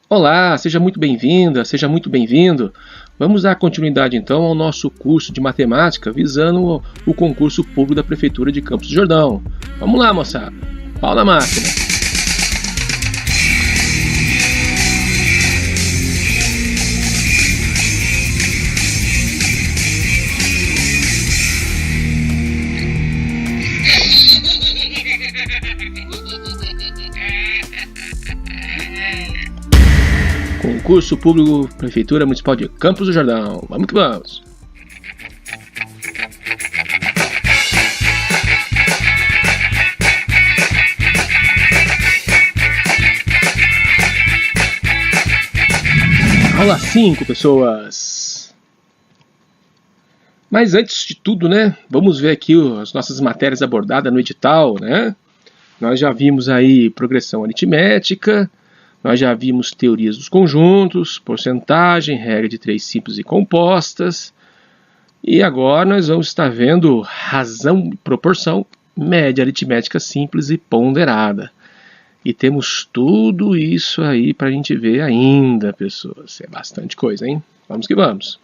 Olá, seja muito bem-vinda, seja muito bem-vindo. Vamos dar continuidade então ao nosso curso de matemática visando o concurso público da Prefeitura de Campos do Jordão. Vamos lá, moçada. Pau na máquina. Concurso Público Prefeitura Municipal de Campos do Jordão. Vamos que vamos! Aula 5, pessoas! Mas antes de tudo, né? Vamos ver aqui as nossas matérias abordadas no edital, né? Nós já vimos aí progressão aritmética. Nós já vimos teorias dos conjuntos, porcentagem, regra de três simples e compostas. E agora nós vamos estar vendo razão e proporção, média aritmética simples e ponderada. E temos tudo isso aí para a gente ver ainda, pessoas. É bastante coisa, hein? Vamos que vamos.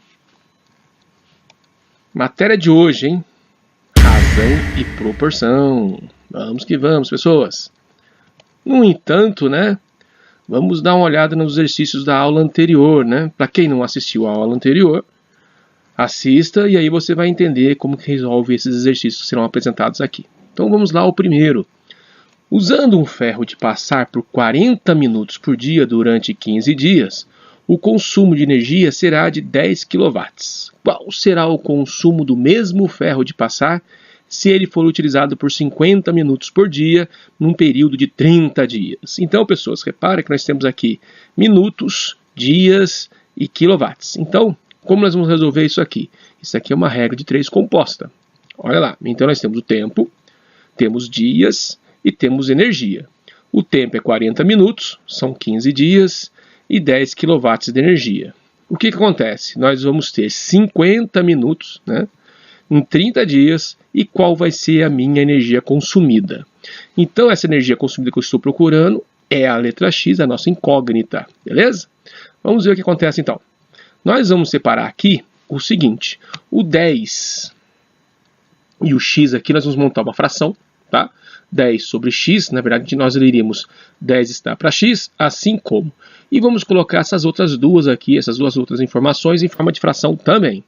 Matéria de hoje, hein? Razão e proporção. Vamos que vamos, pessoas. No entanto, né? Vamos dar uma olhada nos exercícios da aula anterior, né? Para quem não assistiu à aula anterior, assista e aí você vai entender como que resolve esses exercícios que serão apresentados aqui. Então vamos lá ao primeiro. Usando um ferro de passar por 40 minutos por dia durante 15 dias, o consumo de energia será de 10 kW. Qual será o consumo do mesmo ferro de passar se ele for utilizado por 50 minutos por dia, num período de 30 dias. Então, pessoas, reparem que nós temos aqui minutos, dias e quilowatts. Então, como nós vamos resolver isso aqui? Isso aqui é uma regra de 3 composta. Olha lá, então nós temos o tempo, temos dias e temos energia. O tempo é 40 minutos, são 15 dias e 10 quilowatts de energia. O que acontece? Nós vamos ter 50 minutos, né? Em 30 dias, e qual vai ser a minha energia consumida. Então, essa energia consumida que eu estou procurando é a letra X, a nossa incógnita, beleza? Vamos ver o que acontece então. Nós vamos separar aqui o seguinte, o 10 e o X aqui, nós vamos montar uma fração, tá? 10 sobre X, na verdade nós iríamos 10 está para X, assim como. E vamos colocar essas outras duas aqui, essas duas outras informações em forma de fração também.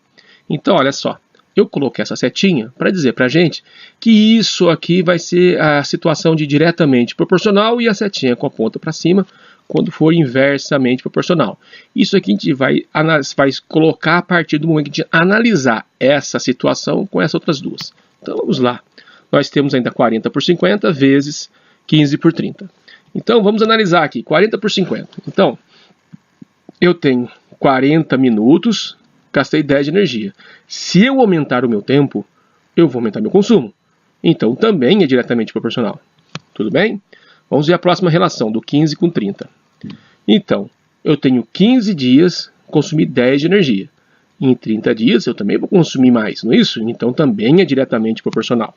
Então, olha só. Eu coloquei essa setinha para dizer para a gente que isso aqui vai ser a situação de diretamente proporcional e a setinha com a ponta para cima quando for inversamente proporcional. Isso aqui a gente vai colocar a partir do momento que a gente analisar essa situação com essas outras duas. Então vamos lá. Nós temos ainda 40 por 50 vezes 15 por 30. Então vamos analisar aqui, 40 por 50. Então eu tenho 40 minutos... gastei 10 de energia. Se eu aumentar o meu tempo, eu vou aumentar meu consumo. Então, também é diretamente proporcional. Tudo bem? Vamos ver a próxima relação, do 15 com 30. Então, eu tenho 15 dias, consumi 10 de energia. Em 30 dias, eu também vou consumir mais, não é isso? Então, também é diretamente proporcional.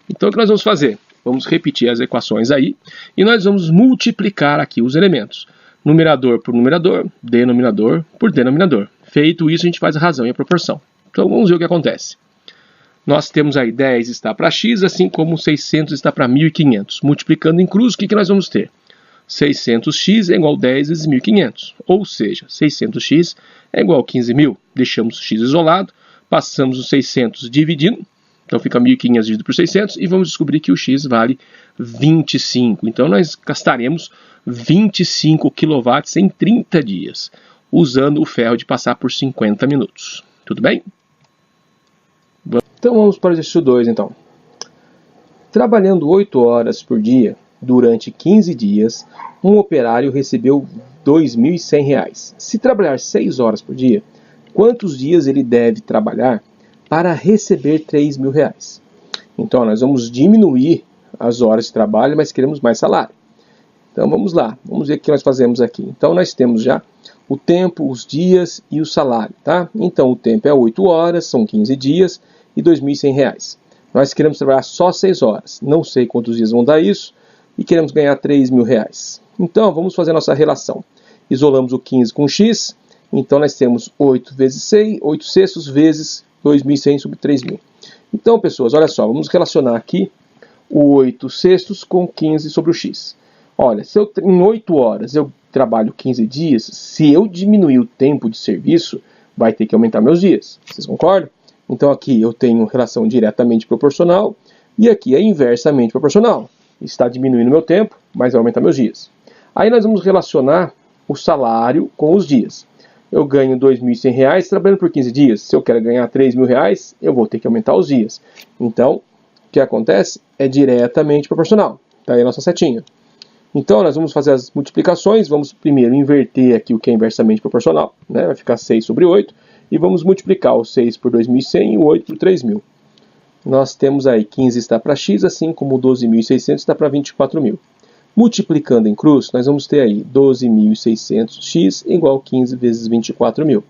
Então, o que nós vamos fazer? Vamos repetir as equações aí, e nós vamos multiplicar aqui os elementos. Numerador por numerador, denominador por denominador. Feito isso, a gente faz a razão e a proporção. Então, vamos ver o que acontece. Nós temos aí 10 está para x, assim como 600 está para 1.500. Multiplicando em cruz, o que nós vamos ter? 600x é igual a 10 vezes 1.500. Ou seja, 600x é igual a 15.000. Deixamos o x isolado, passamos os 600 dividindo. Então, fica 1.500 dividido por 600 e vamos descobrir que o x vale 25. Então, nós gastaremos 25 kW em 30 dias. Usando o ferro de passar por 50 minutos. Tudo bem? Então vamos para o exercício 2, então. Trabalhando 8 horas por dia, durante 15 dias, um operário recebeu R$ 2.100. Se trabalhar 6 horas por dia, quantos dias ele deve trabalhar para receber R$ 3.000? Então nós vamos diminuir as horas de trabalho, mas queremos mais salário. Então vamos lá, vamos ver o que nós fazemos aqui. Então nós temos já o tempo, os dias e o salário, tá? Então o tempo é 8 horas, são 15 dias e R$ 2.100. Nós queremos trabalhar só 6 horas, não sei quantos dias vão dar isso, e queremos ganhar R$ 3.000. Então vamos fazer a nossa relação. Isolamos o 15 com x, então nós temos 8 vezes 6, 8 sextos vezes 2.100 sobre 3.000. Então, pessoas, olha só, vamos relacionar aqui o 8 sextos com 15 sobre o x. Olha, se em 8 horas eu trabalho 15 dias, se eu diminuir o tempo de serviço, vai ter que aumentar meus dias. Vocês concordam? Então aqui eu tenho relação diretamente proporcional e aqui é inversamente proporcional. Está diminuindo meu tempo, mas vai aumentar meus dias. Aí nós vamos relacionar o salário com os dias. Eu ganho R$ 2.100 trabalhando por 15 dias. Se eu quero ganhar R$ 3.000, eu vou ter que aumentar os dias. Então, o que acontece é diretamente proporcional. Está aí a nossa setinha. Então, nós vamos fazer as multiplicações. Vamos primeiro inverter aqui o que é inversamente proporcional, né? Vai ficar 6 sobre 8. E vamos multiplicar o 6 por 2.100 e o 8 por 3.000. Nós temos aí 15 está para x, assim como 12.600 está para 24.000. Multiplicando em cruz, nós vamos ter aí 12.600x igual a 15 vezes 24.000.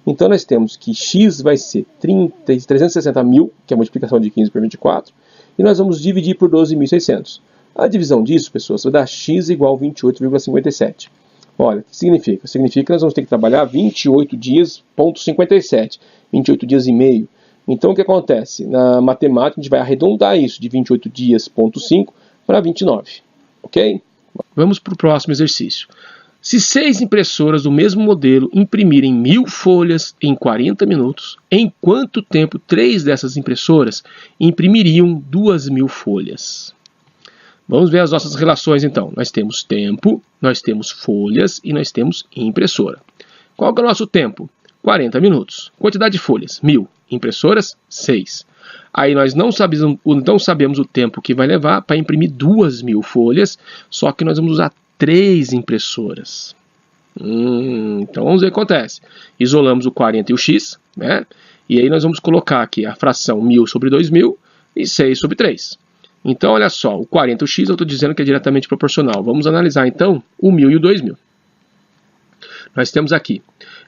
Então, nós temos que x vai ser 360.000, que é a multiplicação de 15 por 24, e nós vamos dividir por 12.600. A divisão disso, pessoas, vai dar x igual a 28,57. Olha, o que significa? Significa que nós vamos ter que trabalhar 28 dias, ponto 57, 28 dias e meio. Então, o que acontece? Na matemática, a gente vai arredondar isso de 28 dias, ponto 5, para 29. Ok? Vamos para o próximo exercício. Se 6 impressoras do mesmo modelo imprimirem 1.000 folhas em 40 minutos, em quanto tempo 3 dessas impressoras imprimiriam 2.000 folhas? Vamos ver as nossas relações então. Nós temos tempo, nós temos folhas e nós temos impressora. Qual que é o nosso tempo? 40 minutos. Quantidade de folhas? 1.000. Impressoras? 6. Aí nós não sabemos o tempo que vai levar para imprimir 2.000 folhas, só que nós vamos usar 3 impressoras. Então vamos ver o que acontece. Isolamos o 40 e o x, né? E aí nós vamos colocar aqui a fração 1.000 sobre 2.000 e 6 sobre 3. Então olha só, o 40 e o x eu estou dizendo que é diretamente proporcional. Vamos analisar então o 1.000 e o 2.000. Nós temos aqui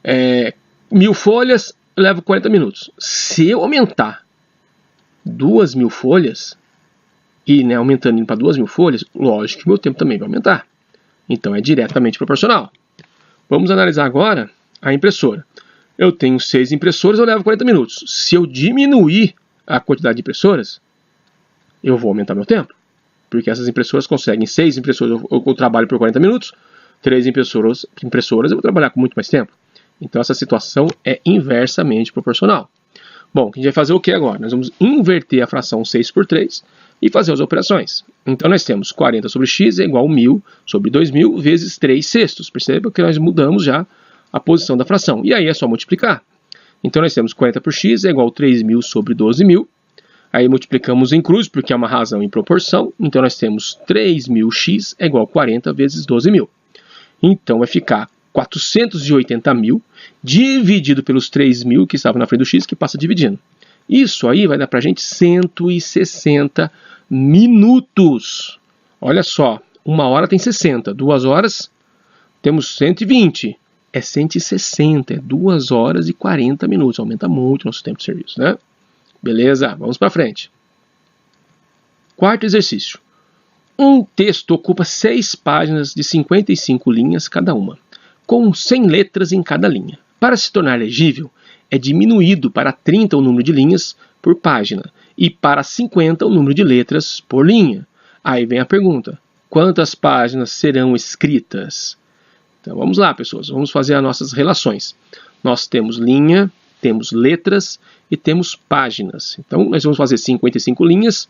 1.000 folhas, eu levo 40 minutos. Se eu aumentar 2.000 folhas, e aumentando para 2.000 folhas, lógico que meu tempo também vai aumentar. Então é diretamente proporcional. Vamos analisar agora a impressora. Eu tenho 6 impressoras, eu levo 40 minutos. Se eu diminuir a quantidade de impressoras, eu vou aumentar meu tempo. Porque essas impressoras conseguem 6 impressoras, eu trabalho por 40 minutos, 3 impressoras eu vou trabalhar com muito mais tempo. Então essa situação é inversamente proporcional. Bom, a gente vai fazer o que agora? Nós vamos inverter a fração 6 por 3 e fazer as operações. Então nós temos 40 sobre x é igual a 1.000 sobre 2.000 vezes 3 sextos. Perceba que nós mudamos já a posição da fração. E aí é só multiplicar. Então nós temos 40 por x é igual a 3.000 sobre 12.000. Aí multiplicamos em cruz, porque é uma razão em proporção. Então nós temos 3.000x é igual a 40 vezes 12.000. Então vai ficar 480.000 dividido pelos 3.000 que estavam na frente do x, que passa dividindo. Isso aí vai dar para a gente 160 minutos. Olha só, 1 hora tem 60, 2 horas temos 120. É 160, é 2 horas e 40 minutos. Aumenta muito o nosso tempo de serviço, né? Beleza, vamos para frente. Quarto exercício. Um texto ocupa 6 páginas de 55 linhas cada uma, com 100 letras em cada linha. Para se tornar legível, é diminuído para 30 o número de linhas por página e para 50 o número de letras por linha. Aí vem a pergunta, quantas páginas serão escritas? Então vamos lá, pessoas, vamos fazer as nossas relações. Nós temos linha, temos letras e temos páginas. Então nós vamos fazer 55 linhas,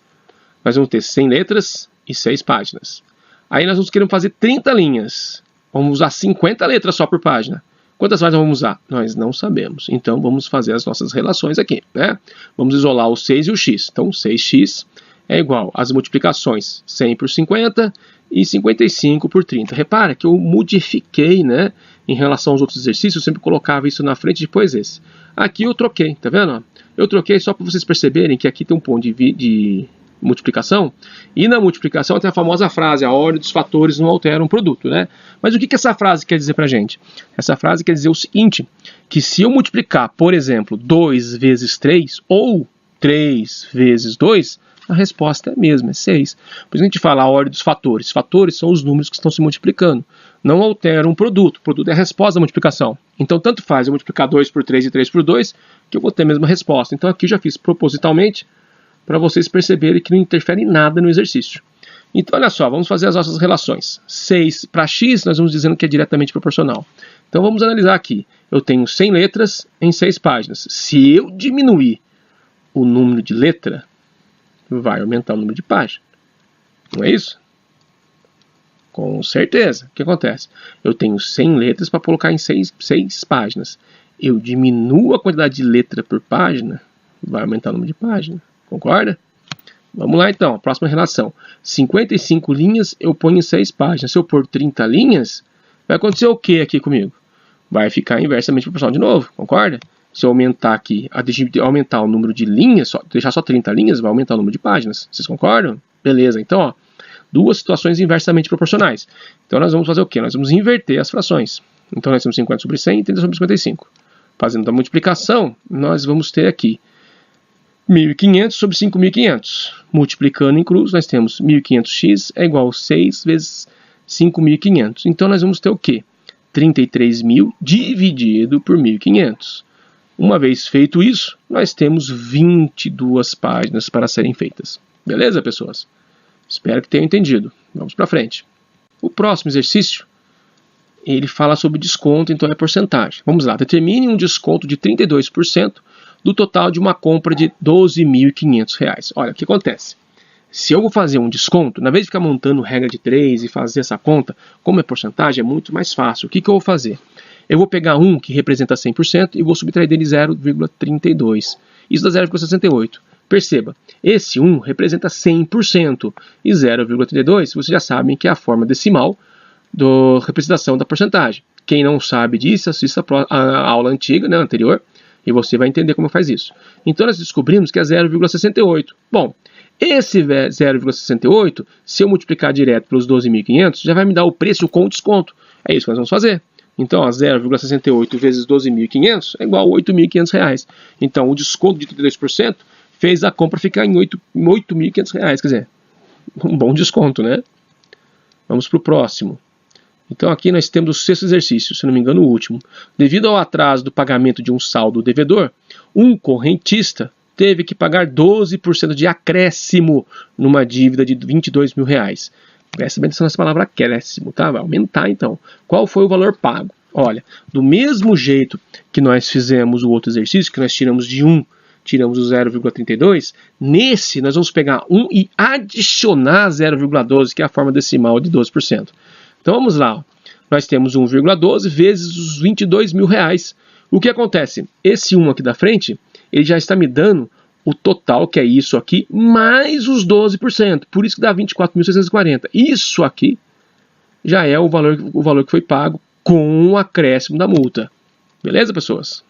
nós vamos ter 100 letras e 6 páginas. Aí nós queremos fazer 30 linhas. Vamos usar 50 letras só por página. Quantas páginas vamos usar? Nós não sabemos. Então vamos fazer as nossas relações aqui, né? Vamos isolar o 6 e o x. Então 6x é igual às multiplicações 100 por 50 e 55 por 30. Repara que eu modifiquei, né? Em relação aos outros exercícios, eu sempre colocava isso na frente e depois esse. Aqui eu troquei, tá vendo? Eu troquei só para vocês perceberem que aqui tem um ponto de multiplicação, e na multiplicação tem a famosa frase, a ordem dos fatores não altera um produto, né? Mas o que essa frase quer dizer pra gente? Essa frase quer dizer o seguinte, que se eu multiplicar, por exemplo, 2 vezes 3, ou 3 vezes 2, A resposta é a mesma, é 6. Por isso a gente fala a ordem dos fatores. Fatores são os números que estão se multiplicando. Não alteram um produto. O produto é a resposta da multiplicação. Então, tanto faz eu multiplicar 2 por 3 e 3 por 2, que eu vou ter a mesma resposta. Então, aqui eu já fiz propositalmente para vocês perceberem que não interfere em nada no exercício. Então, olha só, vamos fazer as nossas relações. 6 para x, nós vamos dizendo que é diretamente proporcional. Então, vamos analisar aqui. Eu tenho 100 letras em 6 páginas. Se eu diminuir o número de letra, vai aumentar o número de página. Não é isso? Com certeza. O que acontece? Eu tenho 100 letras para colocar em 6 páginas. Eu diminuo a quantidade de letra por página, vai aumentar o número de página. Concorda? Vamos lá então, a próxima relação. 55 linhas eu ponho em 6 páginas. Se eu pôr 30 linhas, vai acontecer o que aqui comigo? Vai ficar inversamente proporcional de novo, concorda? Se eu aumentar aqui, aumentar o número de linhas, deixar só 30 linhas, vai aumentar o número de páginas. Vocês concordam? Beleza, então, ó, duas situações inversamente proporcionais. Então, nós vamos fazer o quê? Nós vamos inverter as frações. Então, nós temos 50 sobre 100 e 30 sobre 55. Fazendo a multiplicação, nós vamos ter aqui 1.500 sobre 5.500. Multiplicando em cruz, nós temos 1.500x é igual a 6 vezes 5.500. Então, nós vamos ter o quê? 33.000 dividido por 1.500. Uma vez feito isso, nós temos 22 páginas para serem feitas. Beleza, pessoas? Espero que tenham entendido. Vamos para frente. O próximo exercício, ele fala sobre desconto, então é porcentagem. Vamos lá, determine um desconto de 32% do total de uma compra de R$ 12.500. Olha, o que acontece? Se eu vou fazer um desconto, na vez de ficar montando regra de 3 e fazer essa conta, como é porcentagem, é muito mais fácil. O que eu vou fazer? Eu vou pegar um que representa 100% e vou subtrair dele 0,32. Isso dá 0,68. Perceba, esse 1 representa 100% e 0,32, vocês já sabem que é a forma decimal da representação da porcentagem. Quem não sabe disso, assista a aula antiga, né, anterior, e você vai entender como faz isso. Então nós descobrimos que é 0,68. Bom, esse 0,68, se eu multiplicar direto pelos 12.500, já vai me dar o preço com desconto. É isso que nós vamos fazer. Então, 0,68 vezes 12.500 é igual a R$ 8.500. Então, o desconto de 32% fez a compra ficar em R$ 8.500. Quer dizer, um bom desconto, né? Vamos para o próximo. Então, aqui nós temos o sexto exercício, se não me engano, o último. Devido ao atraso do pagamento de um saldo devedor, um correntista teve que pagar 12% de acréscimo numa dívida de R$ 22.000. Presta bem atenção nessa palavra acréscimo, tá? Vai aumentar então. Qual foi o valor pago? Olha, do mesmo jeito que nós fizemos o outro exercício, que nós tiramos de 1, tiramos o 0,32, nesse nós vamos pegar 1 e adicionar 0,12, que é a forma decimal de 12%. Então vamos lá. Nós temos 1,12 vezes os R$ 22.000. O que acontece? Esse 1 aqui da frente, ele já está me dando o total, que é isso aqui, mais os 12%. Por isso que dá 24.640. Isso aqui já é o valor que foi pago com o acréscimo da multa. Beleza, pessoas?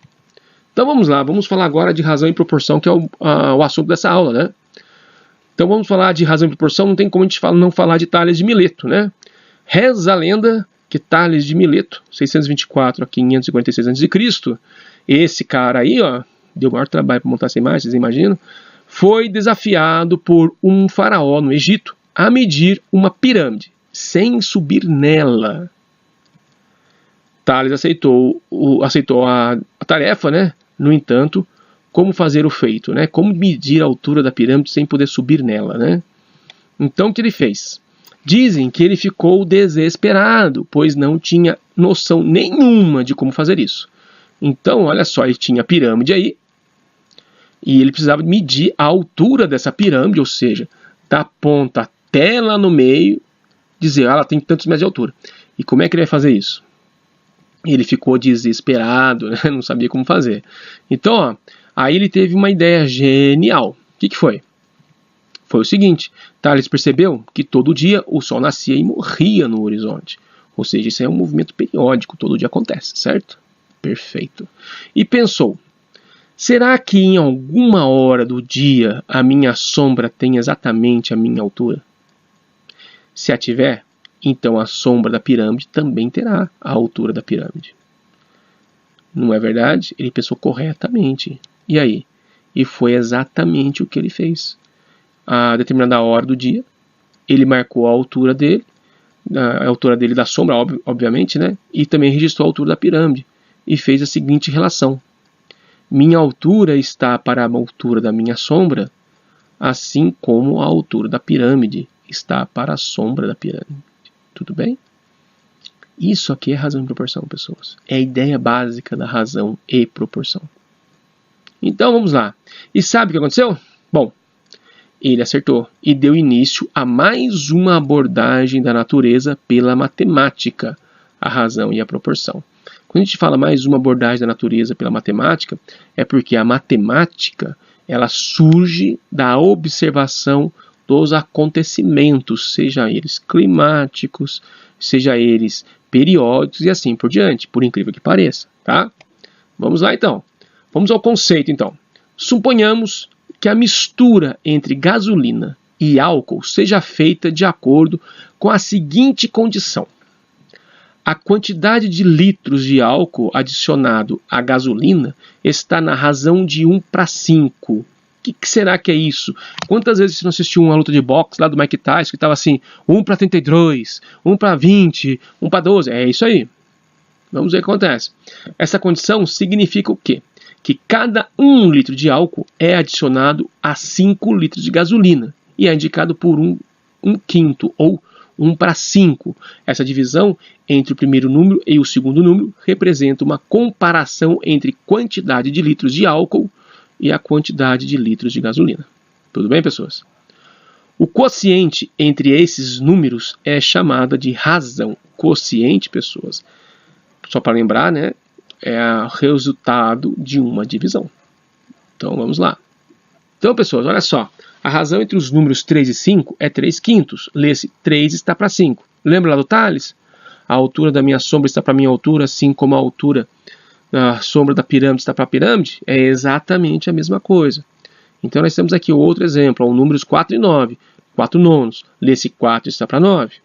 Então vamos lá, vamos falar agora de razão e proporção, que é o assunto dessa aula, né? Então vamos falar de razão e proporção, não tem como a gente não falar de Tales de Mileto, né? Reza a lenda que Tales de Mileto, 624 a 546 a.C., esse cara aí, ó, deu maior trabalho para montar essa imagem, vocês imaginam? Foi desafiado por um faraó no Egito a medir uma pirâmide, sem subir nela. Tales aceitou a tarefa, né? No entanto, como fazer o feito, né? Como medir a altura da pirâmide sem poder subir nela, né? Então, o que ele fez? Dizem que ele ficou desesperado, pois não tinha noção nenhuma de como fazer isso. Então, olha só, ele tinha a pirâmide aí, e ele precisava medir a altura dessa pirâmide, ou seja, da ponta até lá no meio, dizer, ela tem tantos metros de altura. E como é que ele vai fazer isso? Ele ficou desesperado, né? Não sabia como fazer. Então, ó, aí ele teve uma ideia genial. O que foi? Foi o seguinte, Tales percebeu que todo dia o Sol nascia e morria no horizonte. Ou seja, isso é um movimento periódico, todo dia acontece, certo? Perfeito. E pensou, será que em alguma hora do dia a minha sombra tem exatamente a minha altura? Se a tiver, então a sombra da pirâmide também terá a altura da pirâmide. Não é verdade? Ele pensou corretamente. E aí? E foi exatamente o que ele fez. a determinada hora do dia, ele marcou a altura dele da sombra, obviamente, né? E também registrou a altura da pirâmide e fez a seguinte relação: minha altura está para a altura da minha sombra, assim como a altura da pirâmide está para a sombra da pirâmide. Tudo bem? Isso aqui é razão e proporção, pessoas. É a ideia básica da razão e proporção. Então vamos lá. E sabe o que aconteceu? Bom, ele acertou e deu início a mais uma abordagem da natureza pela matemática, a razão e a proporção. Quando a gente fala mais uma abordagem da natureza pela matemática, é porque a matemática ela surge da observação dos acontecimentos, seja eles climáticos, seja eles periódicos e assim por diante, por incrível que pareça, tá? Vamos lá então. Vamos ao conceito então. Suponhamos que a mistura entre gasolina e álcool seja feita de acordo com a seguinte condição: a quantidade de litros de álcool adicionado à gasolina está na razão de 1:5. O que será que é isso? Quantas vezes você não assistiu uma luta de boxe lá do Mike Tyson que estava assim, 1:32, 1:20, 1:12? É isso aí. Vamos ver o que acontece. Essa condição significa o quê? Que cada 1 litro de álcool é adicionado a 5 litros de gasolina e é indicado por 1/5 ou 1:5. Essa divisão entre o primeiro número e o segundo número representa uma comparação entre quantidade de litros de álcool e a quantidade de litros de gasolina. Tudo bem, pessoas? O quociente entre esses números é chamada de razão. Quociente, pessoas, só para lembrar, né, é o resultado de uma divisão. Então, vamos lá. Então, pessoas, olha só. A razão entre os números 3 e 5 é 3/5. Lê-se 3 está para 5. Lembra lá do Tales? A altura da minha sombra está para a minha altura, assim como a altura da sombra da pirâmide está para a pirâmide? É exatamente a mesma coisa. Então, nós temos aqui outro exemplo, os números 4 e 9. 4 nonos. Lê-se 4 está para 9.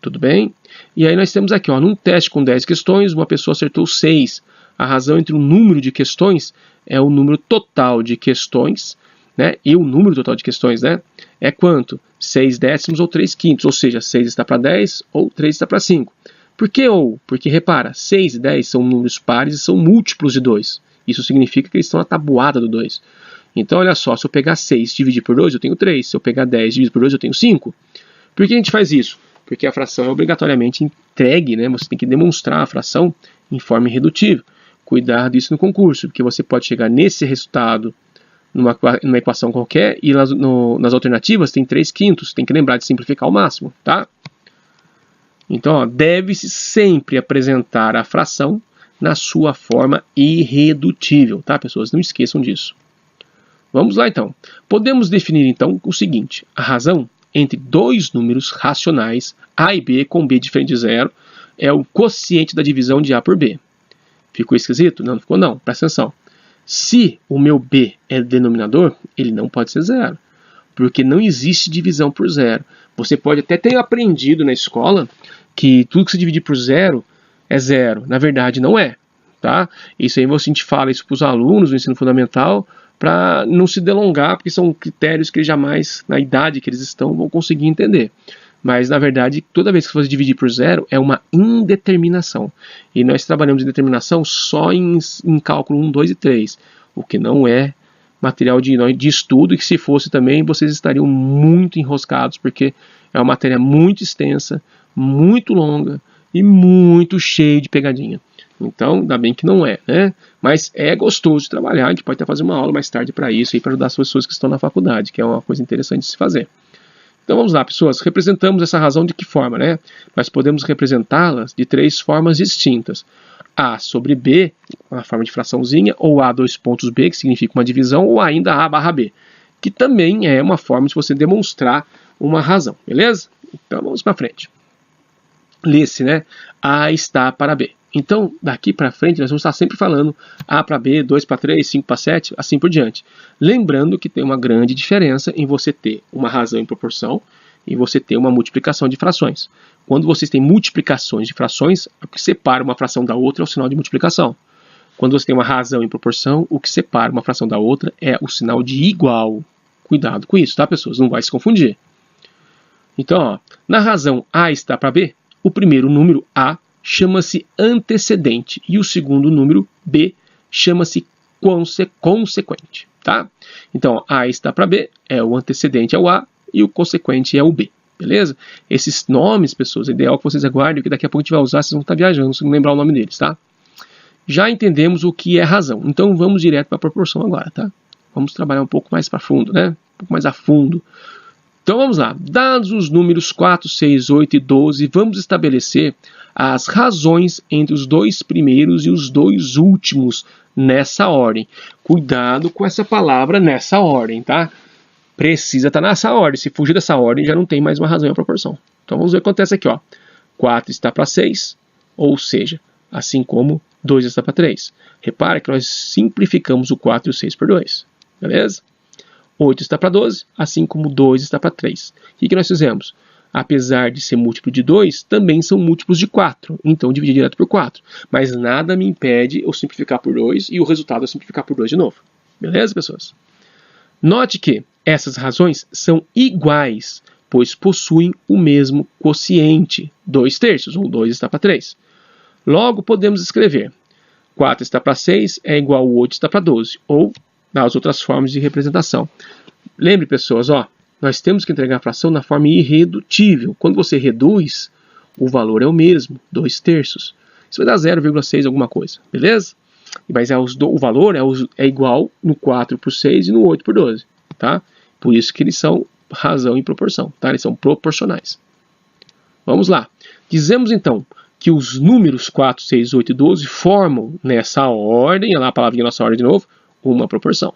Tudo bem? E aí nós temos aqui, num teste com 10 questões, uma pessoa acertou 6. A razão entre o número de questões é o número total de questões, né? E o número total de questões, né? É quanto? 6 décimos ou 3/5, ou seja, 6 está para 10 ou 3 está para 5. Por que ou? Porque, repara, 6 e 10 são números pares e são múltiplos de 2. Isso significa que eles estão na tabuada do 2. Então, olha só, se eu pegar 6 e dividir por 2, eu tenho 3. Se eu pegar 10 e dividir por 2, eu tenho 5. Por que a gente faz isso? Porque a fração é obrigatoriamente entregue, né? Você tem que demonstrar a fração em forma irredutível. Cuidar disso no concurso, porque você pode chegar nesse resultado numa equação qualquer e nas alternativas tem 3/5. Tem que lembrar de simplificar ao máximo, tá? Então, deve-se sempre apresentar a fração na sua forma irredutível, tá, pessoas? Não esqueçam disso. Vamos lá, então. Podemos definir, então, o seguinte: a razão entre dois números racionais, A e B, com B diferente de 0, é o quociente da divisão de A por B. Ficou esquisito? Não, ficou não. Presta atenção. Se o meu B é denominador, ele não pode ser 0, porque não existe divisão por 0. Você pode até ter aprendido na escola que tudo que se dividir por 0 é 0. Na verdade, não é. Tá? Isso aí a gente fala isso para os alunos do ensino fundamental para não se delongar, porque são critérios que eles jamais, na idade que eles estão, vão conseguir entender. Mas, na verdade, toda vez que você dividir por 0, é uma indeterminação. E nós trabalhamos em determinação só em cálculo 1, 2 e 3, o que não é material de estudo, e que se fosse também, vocês estariam muito enroscados, porque é uma matéria muito extensa, muito longa e muito cheia de pegadinha. Então, ainda bem que não é, né? Mas é gostoso de trabalhar, a gente pode até fazer uma aula mais tarde para isso e para ajudar as pessoas que estão na faculdade, que é uma coisa interessante de se fazer. Então vamos lá, pessoas, representamos essa razão de que forma, né? Nós podemos representá-las de 3 formas distintas. A sobre B, uma forma de fraçãozinha, ou A 2 pontos B, que significa uma divisão, ou ainda A barra B, que também é uma forma de você demonstrar uma razão, beleza? Então vamos para frente. Lê-se, né? A está para B. Então, daqui para frente, nós vamos estar sempre falando A para B, 2 para 3, 5 para 7, assim por diante. Lembrando que tem uma grande diferença em você ter uma razão em proporção e você ter uma multiplicação de frações. Quando vocês têm multiplicações de frações, o que separa uma fração da outra é o sinal de multiplicação. Quando você tem uma razão em proporção, o que separa uma fração da outra é o sinal de igual. Cuidado com isso, tá, pessoas? Não vai se confundir. Então, ó, na razão A está para B, o primeiro número A chama-se antecedente e o segundo número B chama-se consequente, tá? Então, A está para B, é o antecedente é o A e o consequente é o B, beleza? Esses nomes, pessoas, é ideal que vocês aguardem, que daqui a pouco a gente vai usar, vocês vão estar viajando, se não lembrar o nome deles, tá? Já entendemos o que é razão, então vamos direto para a proporção agora, tá? Vamos trabalhar um pouco mais para fundo, né? Um pouco mais a fundo. Então vamos lá, dados os números 4, 6, 8 e 12, vamos estabelecer as razões entre os dois primeiros e os dois últimos nessa ordem. Cuidado com essa palavra nessa ordem, tá? Precisa estar nessa ordem, se fugir dessa ordem já não tem mais uma razão e uma proporção. Então vamos ver o que acontece aqui, ó. 4 está para 6, ou seja, assim como 2 está para 3. Repare que nós simplificamos o 4 e o 6 por 2, beleza? 8 está para 12, assim como 2 está para 3. O que nós fizemos? Apesar de ser múltiplo de 2, também são múltiplos de 4. Então, dividir direto por 4. Mas nada me impede eu simplificar por 2 e o resultado é simplificar por 2 de novo. Beleza, pessoas? Note que essas razões são iguais, pois possuem o mesmo quociente, 2/3, ou 2 está para 3. Logo, podemos escrever 4 está para 6 é igual a 8 está para 12, ou das outras formas de representação. Lembre, pessoas, ó, nós temos que entregar a fração na forma irredutível. Quando você reduz, o valor é o mesmo, 2/3. Isso vai dar 0,6 alguma coisa, beleza? Mas o valor é igual no 4 por 6 e no 8 por 12, tá? Por isso que eles são razão e proporção, tá? Eles são proporcionais. Vamos lá. Dizemos então que os números 4, 6, 8 e 12 formam nessa ordem, olha lá a palavrinha nossa ordem de novo, uma proporção.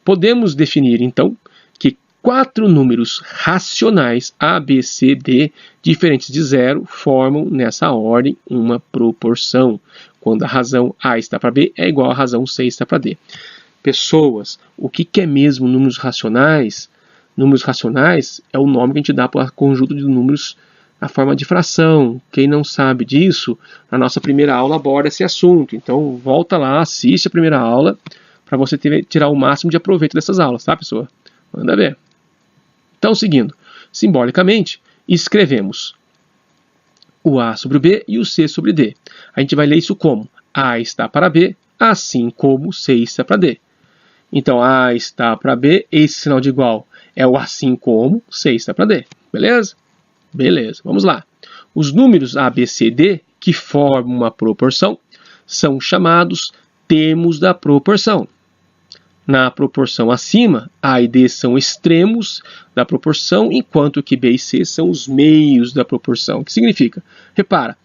Podemos definir, então, que 4 números racionais A, B, C, D, diferentes de 0, formam nessa ordem uma proporção, quando a razão A está para B é igual à razão C está para D. Pessoas, o que é mesmo números racionais? Números racionais é o nome que a gente dá para o conjunto de números na forma de fração. Quem não sabe disso, na nossa primeira aula aborda esse assunto. Então, volta lá, assiste a primeira aula, para você tirar o máximo de aproveito dessas aulas, tá, pessoa? Manda ver. Então, seguindo, simbolicamente, escrevemos o A sobre o B e o C sobre D. A gente vai ler isso como A está para B, assim como C está para D. Então, A está para B, esse sinal de igual é o assim como, C está para D. Beleza? Beleza, vamos lá. Os números A, B, C, D, que formam uma proporção, são chamados termos da proporção. Na proporção acima, A e D são extremos da proporção, enquanto que B e C são os meios da proporção. O que significa? Repara,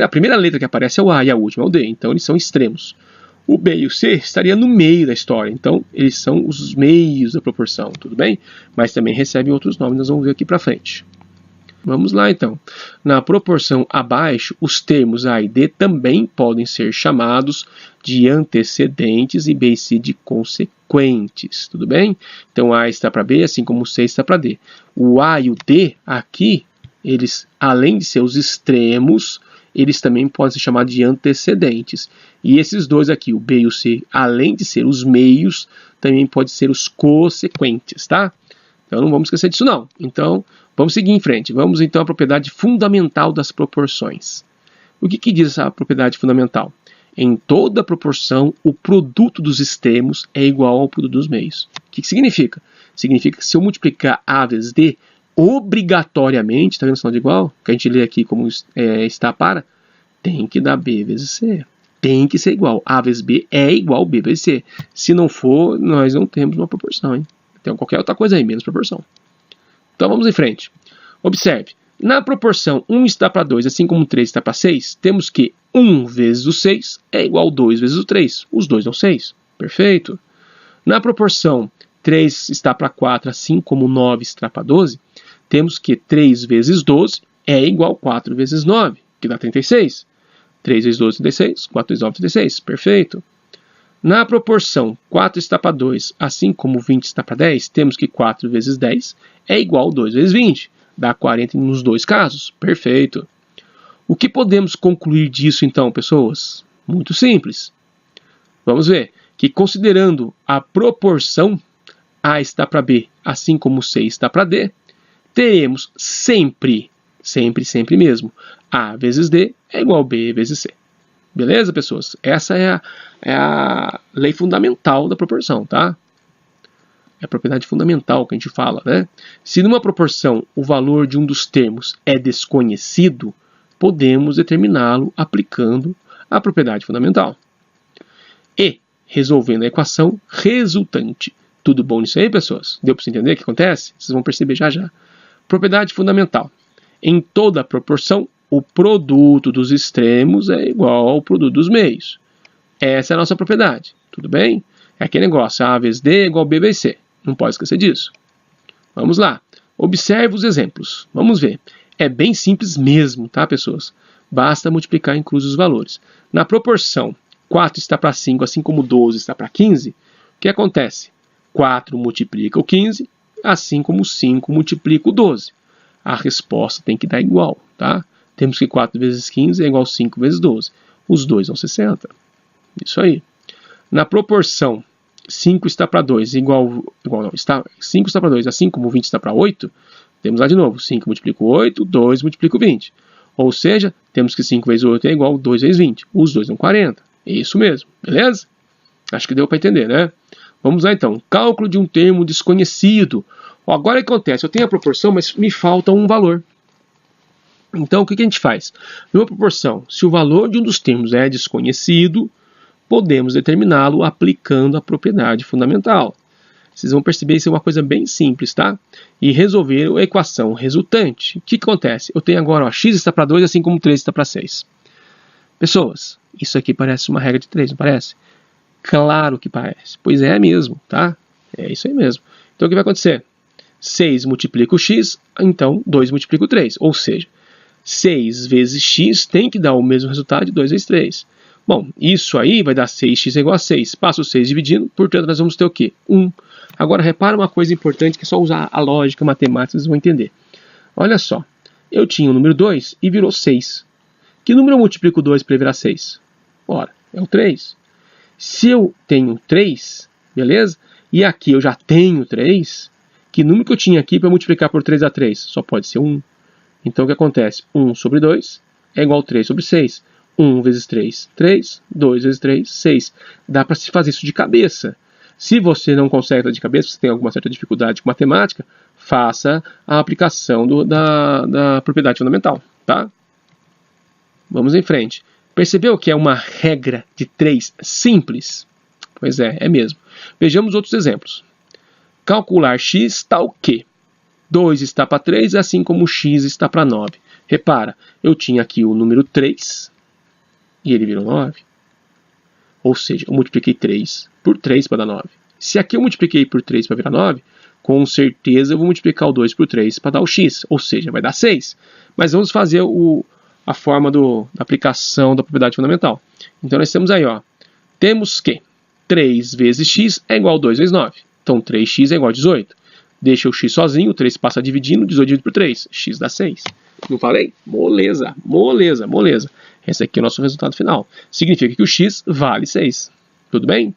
a primeira letra que aparece é o A e a última é o D, então eles são extremos. O B e o C estaria no meio da história, então eles são os meios da proporção, tudo bem? Mas também recebem outros nomes, nós vamos ver aqui para frente. Vamos lá, então. Na proporção abaixo, os termos A e D também podem ser chamados de antecedentes e B e C de consequentes, tudo bem? Então, A está para B, assim como o C está para D. O A e o D aqui, eles, além de ser os extremos, eles também podem ser chamados de antecedentes. E esses dois aqui, o B e o C, além de ser os meios, também podem ser os consequentes, tá? Então, não vamos esquecer disso, não. Então, vamos seguir em frente. Vamos, então, à propriedade fundamental das proporções. O que diz essa propriedade fundamental? Em toda proporção, o produto dos extremos é igual ao produto dos meios. O que significa? Significa que se eu multiplicar A vezes D, obrigatoriamente, está vendo o sinal de igual? Que a gente lê aqui como está para, tem que dar B vezes C. Tem que ser igual. A vezes B é igual a B vezes C. Se não for, nós não temos uma proporção, hein? Tem qualquer outra coisa aí, menos proporção. Então vamos em frente. Observe, na proporção 1 está para 2, assim como 3 está para 6, temos que 1 vezes o 6 é igual a 2 vezes o 3. Os dois dão 6. Perfeito. Na proporção 3 está para 4, assim como 9 está para 12, temos que 3 vezes 12 é igual a 4 vezes 9, que dá 36. 3 vezes 12, 36. 4 vezes 9, 36. Perfeito. Na proporção 4 está para 2, assim como 20 está para 10, temos que 4 vezes 10 é igual a 2 vezes 20. Dá 40 nos dois casos. Perfeito. O que podemos concluir disso então, pessoas? Muito simples. Vamos ver que considerando a proporção, A está para B, assim como C está para D, teremos sempre mesmo, A vezes D é igual a B vezes C. Beleza, pessoas? Essa é a lei fundamental da proporção, tá? É a propriedade fundamental que a gente fala, né? Se numa proporção o valor de um dos termos é desconhecido, podemos determiná-lo aplicando a propriedade fundamental. E resolvendo a equação resultante. Tudo bom nisso aí, pessoas? Deu para você entender o que acontece? Vocês vão perceber já já. Propriedade fundamental. Em toda proporção, o produto dos extremos é igual ao produto dos meios. Essa é a nossa propriedade. Tudo bem? É aquele negócio, A vezes D é igual a B vezes C. Não pode esquecer disso. Vamos lá. Observe os exemplos. Vamos ver. É bem simples mesmo, tá, pessoas? Basta multiplicar em cruz os valores. Na proporção 4 está para 5, assim como 12 está para 15, o que acontece? 4 multiplica o 15, assim como 5 multiplica o 12. A resposta tem que dar igual, tá? Temos que 4 vezes 15 é igual a 5 vezes 12. Os dois são 60. Isso aí. Na proporção 5 está para 2, 5 está para 2, assim como 20 está para 8, temos lá de novo, 5 multiplica o 8, 2 multiplica o 20. Ou seja, temos que 5 vezes 8 é igual a 2 vezes 20. Os dois são 40. É isso mesmo, beleza? Acho que deu para entender, né? Vamos lá então. Cálculo de um termo desconhecido. Agora o que acontece? Eu tenho a proporção, mas me falta um valor. Então, o que a gente faz? Numa proporção, se o valor de um dos termos é desconhecido, podemos determiná-lo aplicando a propriedade fundamental. Vocês vão perceber isso é uma coisa bem simples, tá? E resolver a equação resultante. O que acontece? Eu tenho agora, ó, x está para 2, assim como 3 está para 6. Pessoas, isso aqui parece uma regra de 3, não parece? Claro que parece. Pois é mesmo, tá? É isso aí mesmo. Então, o que vai acontecer? 6 multiplica o x, então 2 multiplica o 3. Ou seja, 6 vezes x tem que dar o mesmo resultado de 2 vezes 3. Bom, isso aí vai dar 6x é igual a 6. Passa o 6 dividindo, portanto nós vamos ter o quê? 1. Agora repara uma coisa importante que é só usar a lógica matemática, vocês vão entender. Olha só, eu tinha o número 2 e virou 6. Que número eu multiplico 2 para virar 6? Ora, é o 3. Se eu tenho 3, beleza? E aqui eu já tenho 3, que número que eu tinha aqui para multiplicar por 3 dá 3? Só pode ser 1. Então o que acontece? 1 sobre 2 é igual a 3 sobre 6. 1 vezes 3, 3. 2 vezes 3, 6. Dá para se fazer isso de cabeça. Se você não consegue fazer de cabeça, você tem alguma certa dificuldade com matemática, faça a aplicação da propriedade fundamental, tá? Vamos em frente. Percebeu que é uma regra de 3 simples? Pois é mesmo. Vejamos outros exemplos. Calcular x tal que 2 está para 3, assim como x está para 9. Repara, eu tinha aqui o número 3 e ele virou 9. Ou seja, eu multipliquei 3 por 3 para dar 9. Se aqui eu multipliquei por 3 para virar 9, com certeza eu vou multiplicar o 2 por 3 para dar o x. Ou seja, vai dar 6. Mas vamos fazer a forma da aplicação da propriedade fundamental. Então nós temos aí, ó, temos que 3 vezes x é igual a 2 vezes 9. Então 3x é igual a 18. Deixa o x sozinho, o 3 passa dividindo, 18 dividido por 3. X dá 6. Não falei? Moleza, moleza, moleza. Esse aqui é o nosso resultado final. Significa que o x vale 6. Tudo bem?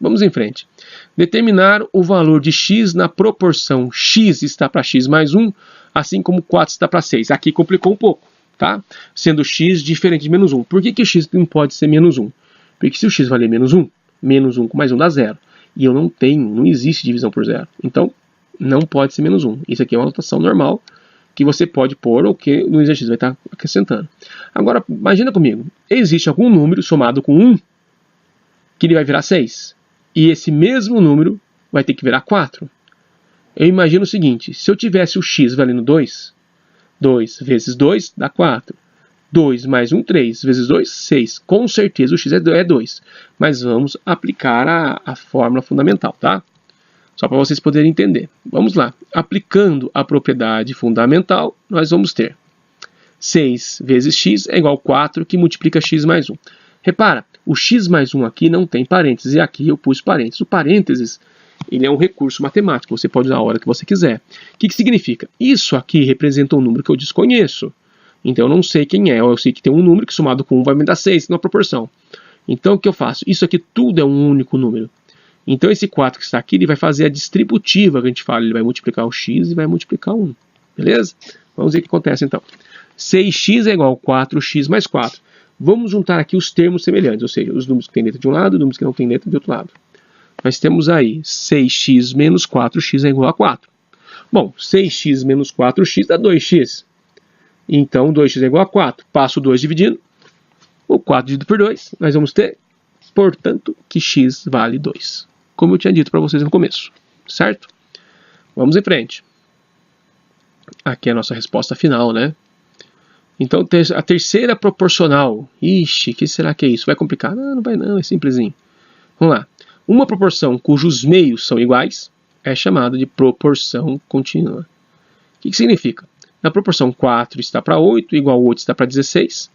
Vamos em frente. Determinar o valor de x na proporção x está para x mais 1, assim como 4 está para 6. Aqui complicou um pouco, tá? Sendo x diferente de menos 1. Por que o x não pode ser menos 1? Porque se o x valer menos 1 com mais 1 dá 0. E eu não existe divisão por 0. Então, não pode ser menos 1. Isso aqui é uma notação normal que você pode pôr ou que no exercício vai estar acrescentando. Agora, imagina comigo. Existe algum número somado com 1 que ele vai virar 6. E esse mesmo número vai ter que virar 4. Eu imagino o seguinte. Se eu tivesse o x valendo 2, 2 vezes 2 dá 4. 2 mais 1, 3 vezes 2, 6. Com certeza o x é 2. Mas vamos aplicar a fórmula fundamental, tá? Só para vocês poderem entender. Vamos lá. Aplicando a propriedade fundamental, nós vamos ter 6 vezes x é igual a 4, que multiplica x mais 1. Repara, o x mais 1 aqui não tem parênteses, e aqui eu pus parênteses. O parênteses, ele é um recurso matemático, você pode usar a hora que você quiser. O que significa? Isso aqui representa um número que eu desconheço. Então eu não sei quem é, eu sei que tem um número que somado com 1 vai me dar 6 na proporção. Então o que eu faço? Isso aqui tudo é um único número. Então esse 4 que está aqui, ele vai fazer a distributiva que a gente fala, ele vai multiplicar o x e vai multiplicar o 1, beleza? Vamos ver o que acontece então. 6x é igual a 4x mais 4. Vamos juntar aqui os termos semelhantes, ou seja, os números que tem letra de um lado e os números que não tem letra do outro lado. Nós temos aí 6x menos 4x é igual a 4. Bom, 6x menos 4x dá 2x. Então 2x é igual a 4. Passo o 2 dividindo. O 4 dividido por 2, nós vamos ter, portanto, que x vale 2. Como eu tinha dito para vocês no começo, certo? Vamos em frente. Aqui é a nossa resposta final, né? Então, a terceira proporcional. Ixi, o que será que é isso? Vai complicar? Não, não vai não, é simplesinho. Vamos lá. Uma proporção cujos meios são iguais é chamada de proporção contínua. O que significa? Na proporção 4 está para 8, igual a 8 está para 16.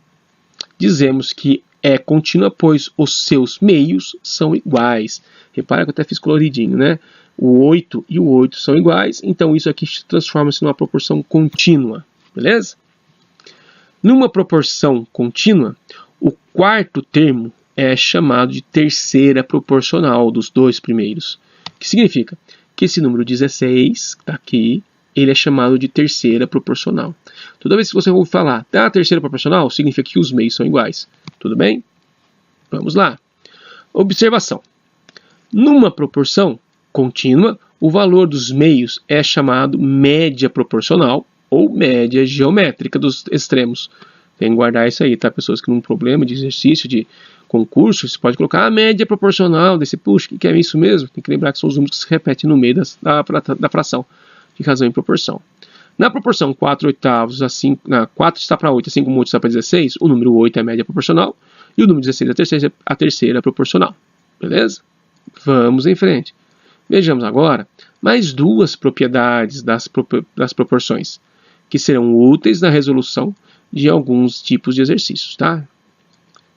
Dizemos que é contínua, pois os seus meios são iguais. Repara que eu até fiz coloridinho, né? O 8 e o 8 são iguais, então isso aqui transforma-se numa proporção contínua, beleza? Numa proporção contínua, o quarto termo é chamado de terceira proporcional dos dois primeiros. O que significa? Que esse número 16, que está aqui, ele é chamado de terceira proporcional. Toda vez que você ouvir falar da terceira proporcional, significa que os meios são iguais. Tudo bem? Vamos lá. Observação. Numa proporção contínua, o valor dos meios é chamado média proporcional ou média geométrica dos extremos. Tem que guardar isso aí, tá? Pessoas que num problema de exercício, de concurso, você pode colocar a média proporcional desse, puxa, o que é isso mesmo? Tem que lembrar que são os números que se repetem no meio da fração, de razão em proporção. Na proporção 4 oitavos, 4 está para 8, assim como 8 está para 16, o número 8 é a média proporcional e o número 16 é a terceira proporcional. Beleza? Vamos em frente. Vejamos agora mais duas propriedades das proporções, que serão úteis na resolução de alguns tipos de exercícios, tá?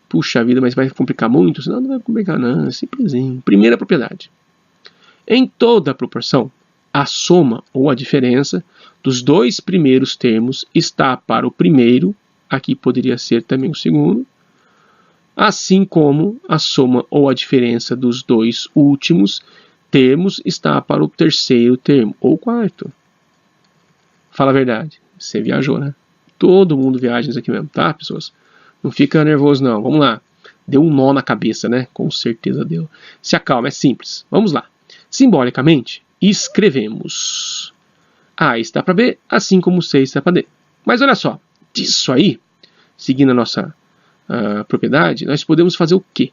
Puxa vida, mas vai complicar muito? Senão não vai complicar não, é simplesinho. Primeira propriedade. Em toda proporção, a soma ou a diferença dos dois primeiros termos está para o primeiro, aqui poderia ser também o segundo, assim como a soma ou a diferença dos dois últimos termos está para o terceiro termo, ou quarto. Fala a verdade, você viajou, né? Todo mundo viaja isso aqui mesmo, tá, pessoas? Não fica nervoso não, vamos lá. Deu um nó na cabeça, né? Com certeza deu. Se acalma, é simples. Vamos lá. Simbolicamente, escrevemos A está para B, assim como C está para D. Mas olha só, disso aí, seguindo a nossa propriedade, nós podemos fazer o quê?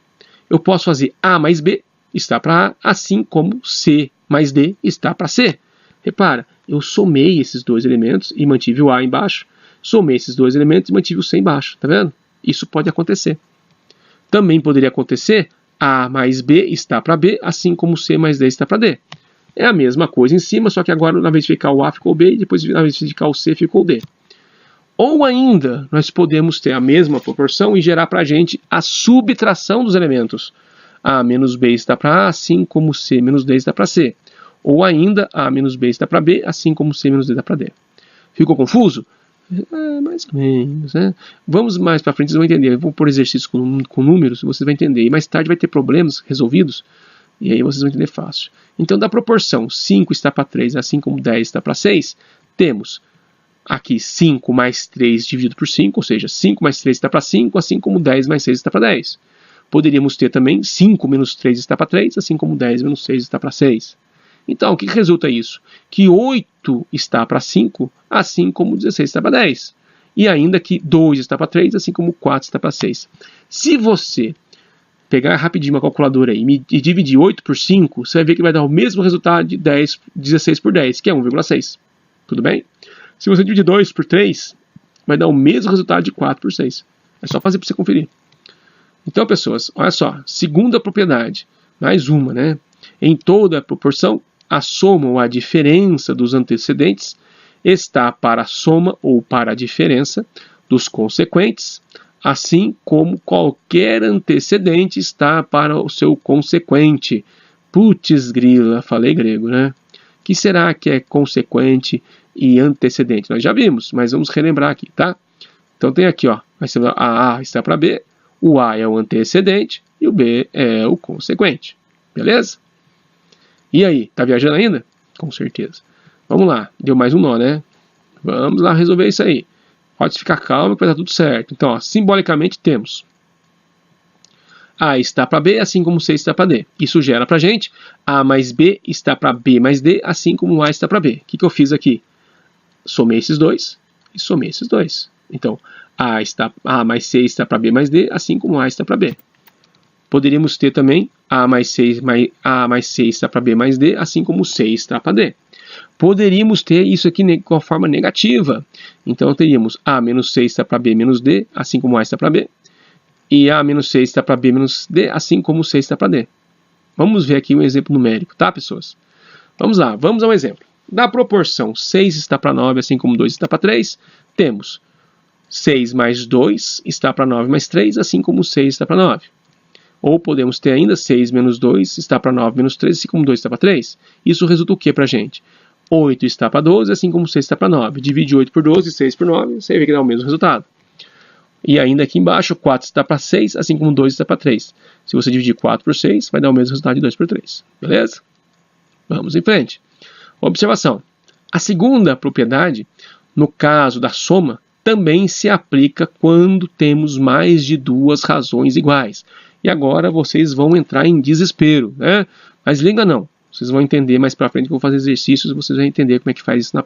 Eu posso fazer A mais B está para A, assim como C mais D está para C. Repara, eu somei esses dois elementos e mantive o A embaixo, somei esses dois elementos e mantive o C embaixo, tá vendo? Isso pode acontecer. Também poderia acontecer A mais B está para B, assim como C mais D está para D. É a mesma coisa em cima, só que agora, na vez de ficar o A, ficou o B, e depois, na vez de ficar o C, ficou o D. Ou ainda, nós podemos ter a mesma proporção e gerar para a gente a subtração dos elementos. A menos B está para A, assim como C menos D está para C. Ou ainda, A menos B está para B, assim como C menos D está para D. Ficou confuso? Mais ou menos, né? Vamos mais para frente, vocês vão entender. Eu vou pôr exercícios com números, vocês vão entender. E mais tarde vai ter problemas resolvidos, e aí vocês vão entender fácil. Então, da proporção 5 está para 3, assim como 10 está para 6, temos aqui 5 mais 3 dividido por 5, ou seja, 5 mais 3 está para 5, assim como 10 mais 6 está para 10. Poderíamos ter também 5 menos 3 está para 3, assim como 10 menos 6 está para 6. Então, o que resulta isso? Que 8 está para 5, assim como 16 está para 10. E ainda que 2 está para 3, assim como 4 está para 6. Se você pegar rapidinho uma calculadora aí e dividir 8 por 5, você vai ver que vai dar o mesmo resultado de 16 por 10, que é 1,6. Tudo bem? Se você dividir 2 por 3, vai dar o mesmo resultado de 4 por 6. É só fazer para você conferir. Então, pessoas, olha só. Segunda propriedade. Mais uma, né? Em toda a proporção, a soma ou a diferença dos antecedentes está para a soma ou para a diferença dos consequentes, assim como qualquer antecedente está para o seu consequente. Putz grila, falei grego, né? O que será que é consequente e antecedente? Nós já vimos, mas vamos relembrar aqui, tá? Então tem aqui, ó, a A está para B, o A é o antecedente e o B é o consequente. Beleza? E aí, tá viajando ainda? Com certeza. Vamos lá, deu mais um nó, né? Vamos lá resolver isso aí. Pode ficar calmo que vai dar tudo certo. Então, ó, simbolicamente temos A está para B, assim como C está para D. Isso gera para a gente A mais B está para B mais D, assim como A está para B. O que eu fiz aqui? Somei esses dois e somei esses dois. Então, A mais C está para B mais D, assim como A está para B. Poderíamos ter também A mais C está para B mais D, assim como C está para D. Poderíamos ter isso aqui com a forma negativa. Então, teríamos A menos C está para B menos D, assim como A está para B. E A menos C está para B menos D, assim como C está para D. Vamos ver aqui um exemplo numérico, tá, pessoas? Vamos lá, vamos a um exemplo. Da proporção 6 está para 9, assim como 2 está para 3, temos 6 mais 2 está para 9 mais 3, assim como 6 está para 9. Ou podemos ter ainda 6 menos 2 está para 9 menos 3, assim como 2 está para 3. Isso resulta o que para a gente? 8 está para 12, assim como 6 está para 9. Divide 8 por 12, 6 por 9, você vê que dá o mesmo resultado. E ainda aqui embaixo, 4 está para 6, assim como 2 está para 3. Se você dividir 4 por 6, vai dar o mesmo resultado de 2 por 3. Beleza? Vamos em frente. Observação. A segunda propriedade, no caso da soma, também se aplica quando temos mais de duas razões iguais. E agora vocês vão entrar em desespero, né? Mas liga não. Vocês vão entender mais para frente que eu vou fazer exercícios e vocês vão entender como é que faz isso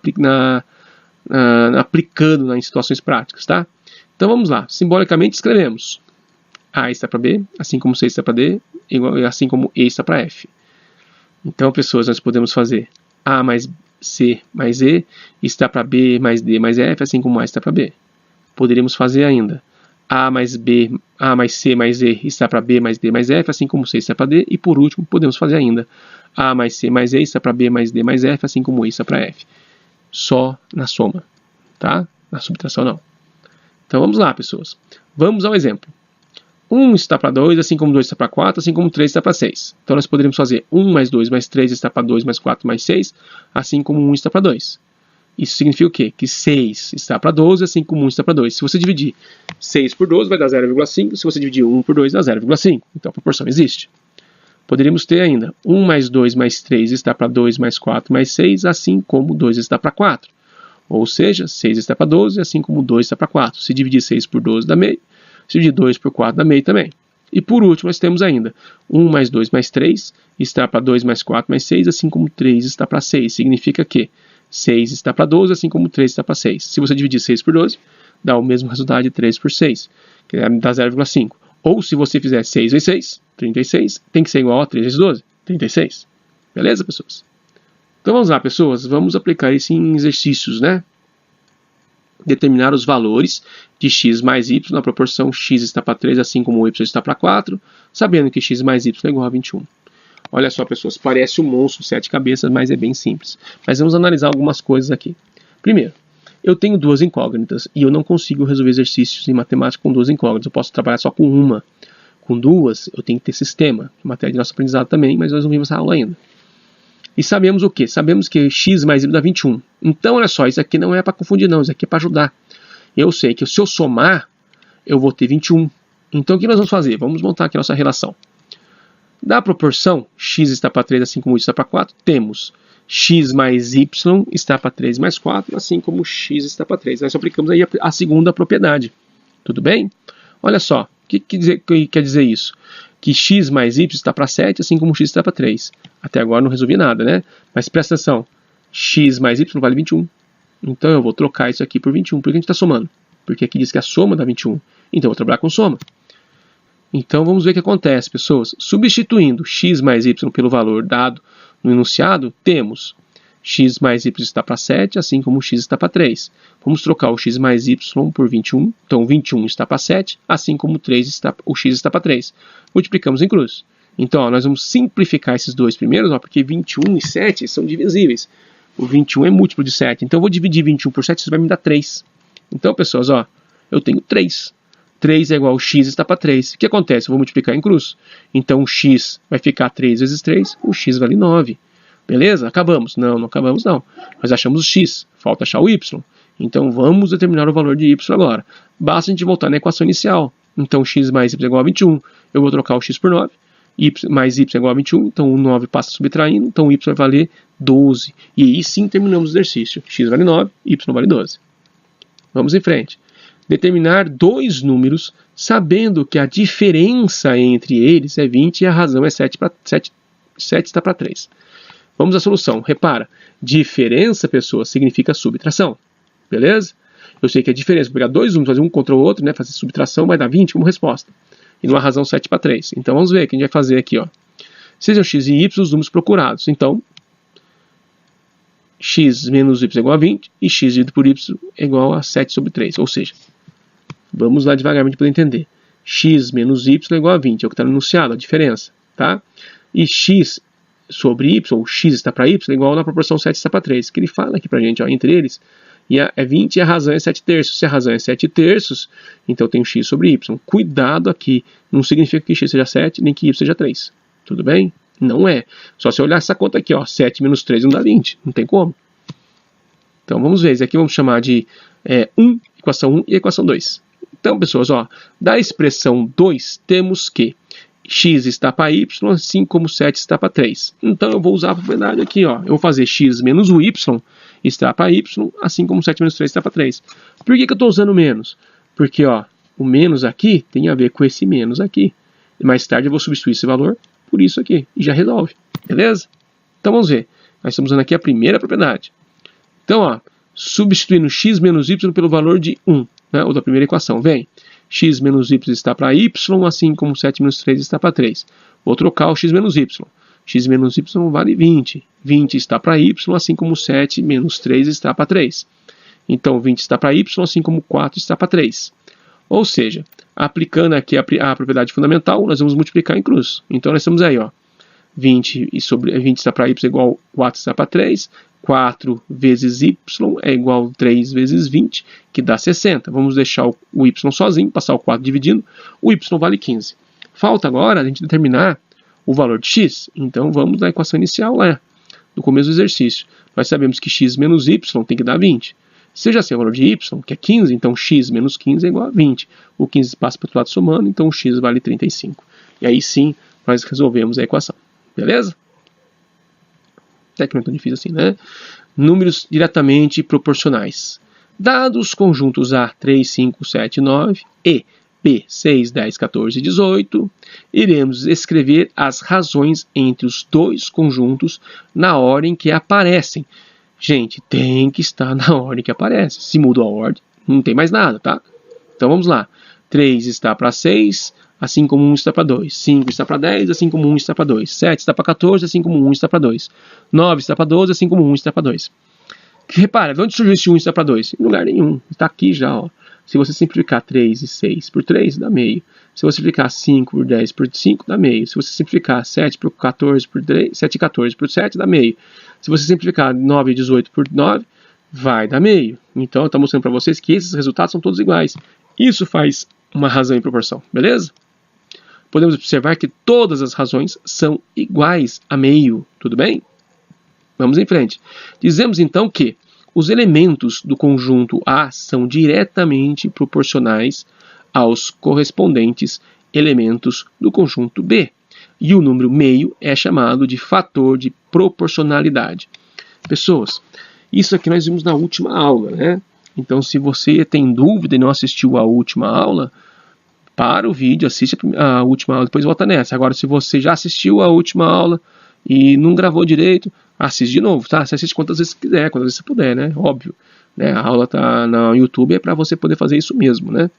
aplicando em situações práticas, tá? Então vamos lá. Simbolicamente escrevemos A está para B, assim como C está para D, assim como E está para F. Então, pessoas, nós podemos fazer A mais C mais E está para B mais D mais F, assim como A está para B. Poderíamos fazer ainda A mais C mais E está para B mais D mais F, assim como C está para D. E por último, podemos fazer ainda A mais C mais E está para B mais D mais F, assim como E está para F. Só na soma, tá? Na subtração não. Então vamos lá, pessoas. Vamos ao exemplo. 1 está para 2, assim como 2 está para 4, assim como 3 está para 6. Então nós poderíamos fazer 1 mais 2 mais 3 está para 2 mais 4 mais 6, assim como 1 está para 2. Isso significa o quê? Que 6 está para 12, assim como 1 está para 2. Se você dividir 6 por 12, vai dar 0,5. Se você dividir 1 por 2, dá 0,5. Então a proporção existe. Poderíamos ter ainda 1 mais 2 mais 3 está para 2 mais 4 mais 6, assim como 2 está para 4. Ou seja, 6 está para 12, assim como 2 está para 4. Se dividir 6 por 12 dá meio. Se dividir 2 por 4 dá meio também. E por último, nós temos ainda 1 mais 2 mais 3 está para 2 mais 4 mais 6, assim como 3 está para 6. Significa que 6 está para 12, assim como 3 está para 6. Se você dividir 6 por 12, dá o mesmo resultado de 3 por 6, que dá 0,5. Ou se você fizer 6 vezes 6, 36, tem que ser igual a 3 vezes 12, 36. Beleza, pessoas? Então vamos lá, pessoas, vamos aplicar isso em exercícios, né? Determinar os valores de x mais y na proporção x está para 3, assim como y está para 4, sabendo que x mais y é igual a 21. Olha só, pessoas, parece um monstro de 7 cabeças, mas é bem simples. Mas vamos analisar algumas coisas aqui. Primeiro, eu tenho duas incógnitas e eu não consigo resolver exercícios em matemática com duas incógnitas. Eu posso trabalhar só com uma. Com duas, eu tenho que ter sistema, matéria de nosso aprendizado também, mas nós não vimos essa aula ainda. E sabemos o quê? Sabemos que x mais y dá 21. Então, olha só, isso aqui não é para confundir não, isso aqui é para ajudar. Eu sei que se eu somar, eu vou ter 21. Então, o que nós vamos fazer? Vamos montar aqui a nossa relação. Da proporção, x está para 3, assim como y está para 4, temos x mais y está para 3 mais 4, assim como x está para 3. Nós aplicamos aí a segunda propriedade. Tudo bem? Olha só, o que quer dizer isso? Que x mais y está para 7, assim como x está para 3. Até agora não resolvi nada, né? Mas presta atenção, x mais y vale 21. Então eu vou trocar isso aqui por 21. Por que a gente está somando? Porque aqui diz que a soma dá 21. Então eu vou trabalhar com soma. Então vamos ver o que acontece, pessoas. Substituindo x mais y pelo valor dado no enunciado, temos x mais y está para 7, assim como x está para 3. Vamos trocar o x mais y por 21. Então 21 está para 7, assim como o x está para 3. Multiplicamos em cruz. Então ó, nós vamos simplificar esses dois primeiros, ó, porque 21 e 7 são divisíveis. O 21 é múltiplo de 7. Então eu vou dividir 21 por 7, isso vai me dar 3. Então, pessoas, ó, eu tenho 3. 3 é igual a x está para 3. O que acontece? Eu vou multiplicar em cruz. Então o x vai ficar 3 vezes 3, o x vale 9. Beleza? Acabamos? Não, não acabamos não. Nós achamos o x, falta achar o y. Então vamos determinar o valor de y agora. Basta a gente voltar na equação inicial. Então x mais y é igual a 21. Eu vou trocar o x por 9. y mais y é igual a 21, então o 9 passa subtraindo, então o y vai valer 12. E aí sim terminamos o exercício. X vale 9, y vale 12. Vamos em frente. Determinar dois números sabendo que a diferença entre eles é 20 e a razão é 7 está para 3. Vamos à solução. Repara, diferença, pessoas, significa subtração. Beleza? Eu sei que a diferença, pegar dois números, fazer um contra o outro, né, fazer subtração, vai dar 20 como resposta. E numa razão 7 para 3. Então vamos ver o que a gente vai fazer aqui. Ó. Sejam x e y os números procurados. Então, x menos y é igual a 20 e x dividido por y é igual a 7 sobre 3. Ou seja, vamos lá devagarmente para entender. X menos y é igual a 20, é o que está no enunciado, a diferença. Tá? E x sobre y, ou x está para y, é igual na proporção 7 está para 3. Que ele fala aqui para a gente, ó, entre eles, e é 20 e a razão é 7 terços. Se a razão é 7 terços, então eu tenho x sobre y. Cuidado aqui, não significa que x seja 7, nem que y seja 3. Tudo bem? Não é. Só se eu olhar essa conta aqui, ó, 7 menos 3 não dá 20. Não tem como. Então vamos ver. Esse aqui vamos chamar de equação 1 e equação 2. Então, pessoas, ó, da expressão 2 temos que x está para y, assim como 7 está para 3. Então eu vou usar a propriedade aqui, ó. Eu vou fazer x menos o y está para y, assim como 7 menos 3 está para 3. Por que eu estou usando menos? Porque, ó, o menos aqui tem a ver com esse menos aqui. Mais tarde eu vou substituir esse valor por isso aqui e já resolve. Beleza? Então vamos ver. Nós estamos usando aqui a primeira propriedade. Então, ó, substituindo x menos y pelo valor de 1, né, ou da primeira equação. Vem, x menos y está para y, assim como 7 menos 3 está para 3. Vou trocar o x menos y. X menos y vale 20. 20 está para y, assim como 7 menos 3 está para 3. Então, 20 está para y, assim como 4 está para 3. Ou seja, aplicando aqui a propriedade fundamental, nós vamos multiplicar em cruz. Então, nós temos aí, ó, 20 está para y é igual a 4 está para 3. 4 vezes y é igual a 3 vezes 20, que dá 60. Vamos deixar o y sozinho, passar o 4 dividindo. O y vale 15. Falta agora a gente determinar o valor de x. Então, vamos na equação inicial lá, no começo do exercício. Nós sabemos que x menos y tem que dar 20. Se eu já sei o valor de y, que é 15, então x menos 15 é igual a 20. O 15 passa para o outro lado somando, então o x vale 35. E aí sim, nós resolvemos a equação. Beleza? Até que não é tão difícil assim, né? Números diretamente proporcionais. Dados conjuntos A, 3, 5, 7, 9 e B, 6, 10, 14 e 18, iremos escrever as razões entre os dois conjuntos na ordem que aparecem. Gente, tem que estar na ordem que aparece. Se mudou a ordem, não tem mais nada, tá? Então vamos lá. 3 está para 6, assim como 1 está para 2. 5 está para 10, assim como 1 está para 2. 7 está para 14, assim como 1 está para 2. 9 está para 12, assim como 1 está para 2. Repara, de onde surgiu esse 1 está para 2? Em lugar nenhum. Está aqui já, ó. Se você simplificar 3 e 6 por 3, dá meio. Se você simplificar 5 por 10 por 5, dá meio. Se você simplificar 7 por 14 por 3, 7 e 14 por 7, dá meio. Se você simplificar 9 e 18 por 9, vai dar meio. Então, eu estou mostrando para vocês que esses resultados são todos iguais. Isso faz uma razão em proporção, beleza? Podemos observar que todas as razões são iguais a meio, tudo bem? Vamos em frente. Dizemos então que os elementos do conjunto A são diretamente proporcionais aos correspondentes elementos do conjunto B. E o número meio é chamado de fator de proporcionalidade. Pessoas, isso aqui nós vimos na última aula, né? Então, se você tem dúvida e não assistiu a última aula, para o vídeo, assiste a última aula, depois volta nessa. Agora, se você já assistiu a última aula e não gravou direito, assiste de novo, tá? Você assiste quantas vezes quiser, quantas vezes você puder, né? Óbvio. Né? A aula tá no YouTube, é para você poder fazer isso mesmo, né?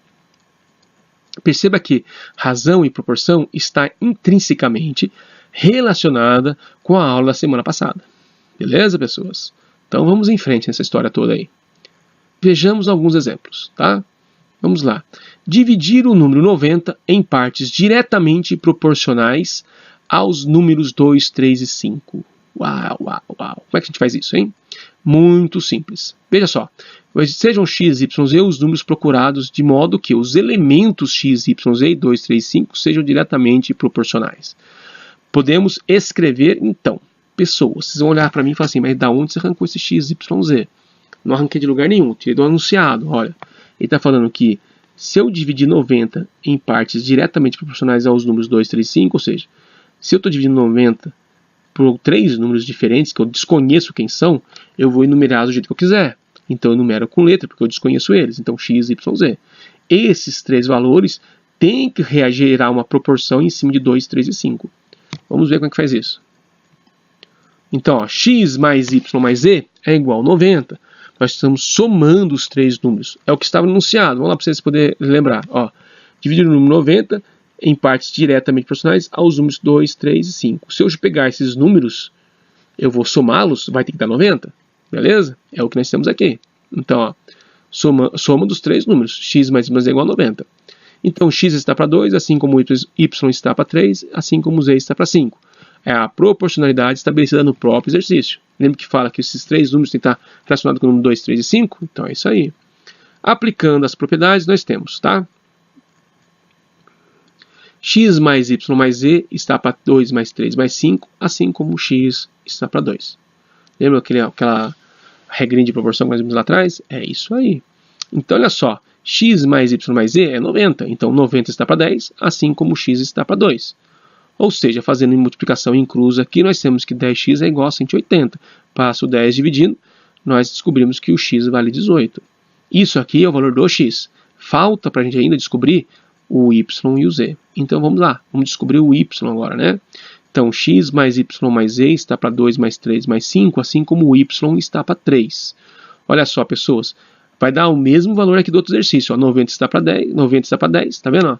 Perceba que razão e proporção está intrinsecamente relacionada com a aula da semana passada. Beleza, pessoas? Então, vamos em frente nessa história toda aí. Vejamos alguns exemplos, tá? Vamos lá. Dividir o número 90 em partes diretamente proporcionais aos números 2, 3 e 5. Uau, uau, uau. Como é que a gente faz isso, hein? Muito simples. Veja só. Sejam x, y, z os números procurados de modo que os elementos x, y, z, 2, 3 e 5 sejam diretamente proporcionais. Podemos escrever, então, pessoas. Vocês vão olhar para mim e falar assim, mas da onde você arrancou esse x, y, z? Não arranquei de lugar nenhum, tirei do anunciado. Olha, ele está falando que se eu dividir 90 em partes diretamente proporcionais aos números 2, 3 e 5, ou seja, Se eu estou dividindo 90 por 3 números diferentes, que eu desconheço quem são, eu vou enumerar do jeito que eu quiser. Então eu enumero com letra, porque eu desconheço eles. Então x, y, z. Esses 3 valores têm que gerar uma proporção em cima de 2, 3 e 5. Vamos ver como é que faz isso. Então, ó, x mais y mais z é igual a 90. Nós estamos somando os 3 números. É o que estava enunciado. Vamos lá para vocês poderem lembrar. Ó, dividir o número 90 em partes diretamente proporcionais aos números 2, 3 e 5. Se eu pegar esses números, eu vou somá-los, vai ter que dar 90. Beleza? É o que nós temos aqui. Então, ó, soma dos 3 números. X mais y é igual a 90. Então, x está para 2, assim como y está para 3, assim como z está para 5. É a proporcionalidade estabelecida no próprio exercício. Lembra que fala que esses 3 números têm que estar relacionados com o número 2, 3 e 5? Então, é isso aí. Aplicando as propriedades, nós temos, tá? X mais y mais z está para 2 mais 3 mais 5, assim como x está para 2. Lembra aquela regrinha de proporção que nós vimos lá atrás? É isso aí. Então, olha só. X mais y mais z é 90. Então, 90 está para 10, assim como x está para 2. Ou seja, fazendo multiplicação em cruz aqui, nós temos que 10x é igual a 180. Passo o 10 dividindo, nós descobrimos que o x vale 18. Isso aqui é o valor do x. Falta para a gente ainda descobrir o y e o z. Então, vamos lá. Vamos descobrir o y agora, né? Então, x mais y mais z está para 2 mais 3 mais 5, assim como o y está para 3. Olha só, pessoas. Vai dar o mesmo valor aqui do outro exercício. Ó, 90 está para 10, 90 está para 10, tá vendo? Ó?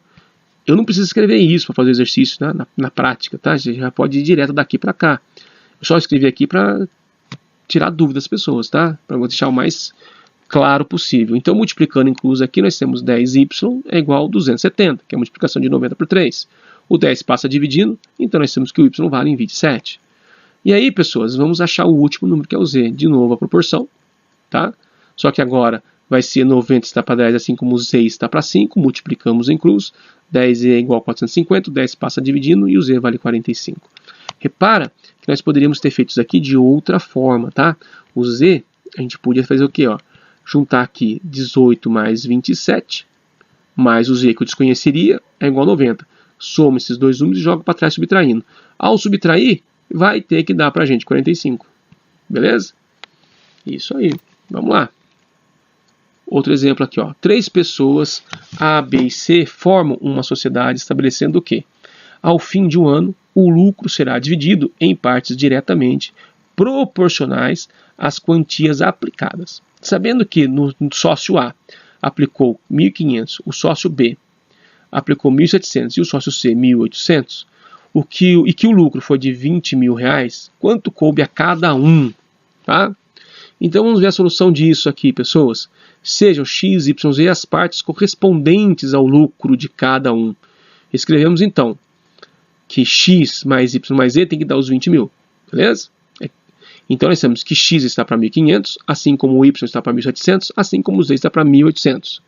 Eu não preciso escrever isso para fazer o exercício, né? na prática, tá? Você já pode ir direto daqui para cá. Eu só escrevi aqui para tirar dúvidas das pessoas, tá? Para deixar o mais claro possível. Então, multiplicando incluso aqui, nós temos 10y é igual a 270, que é a multiplicação de 90 por 3. O 10 passa dividindo, então nós temos que o y vale em 27. E aí, pessoas, vamos achar o último número, que é o z. De novo, a proporção, tá? Só que agora vai ser 90 está para 10, assim como o z está para 5. Multiplicamos em cruz. 10 é igual a 450. O 10 passa dividindo e o z vale 45. Repara que nós poderíamos ter feito isso aqui de outra forma, tá? O z, a gente podia fazer o quê? Ó? Juntar aqui 18 mais 27, mais o z que eu desconheceria, é igual a 90. Soma esses dois números e joga para trás subtraindo. Ao subtrair, vai ter que dar para a gente 45. Beleza? Isso aí. Vamos lá. Outro exemplo aqui, ó. 3 pessoas, A, B e C, formam uma sociedade estabelecendo o quê? Ao fim de um ano, o lucro será dividido em partes diretamente proporcionais às quantias aplicadas. Sabendo que no sócio A aplicou 1.500, o sócio B aplicou 1.700 e o sócio C 1.800, e que o lucro foi de R$20.000, quanto coube a cada um? Tá? Então vamos ver a solução disso aqui, pessoas. Sejam x, y, z as partes correspondentes ao lucro de cada um. Escrevemos então que x mais y mais z tem que dar os 20.000. Beleza? Então nós temos que x está para 1.500, assim como o y está para 1.700, assim como o z está para 1.800.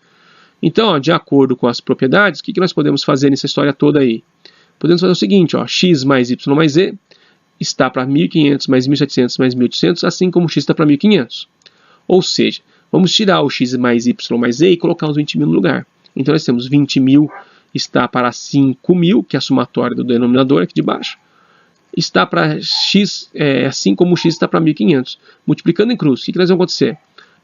Então, ó, de acordo com as propriedades, o que nós podemos fazer nessa história toda aí? Podemos fazer o seguinte, ó, x mais y mais z está para 1.500 mais 1.700 mais 1.800, assim como x está para 1.500. Ou seja, vamos tirar o x mais y mais z e colocar os 20.000 no lugar. Então nós temos 20.000 está para 5.000, que é a somatória do denominador aqui de baixo. Está para x, assim como o x está para 1.500. Multiplicando em cruz, o que nós vamos acontecer?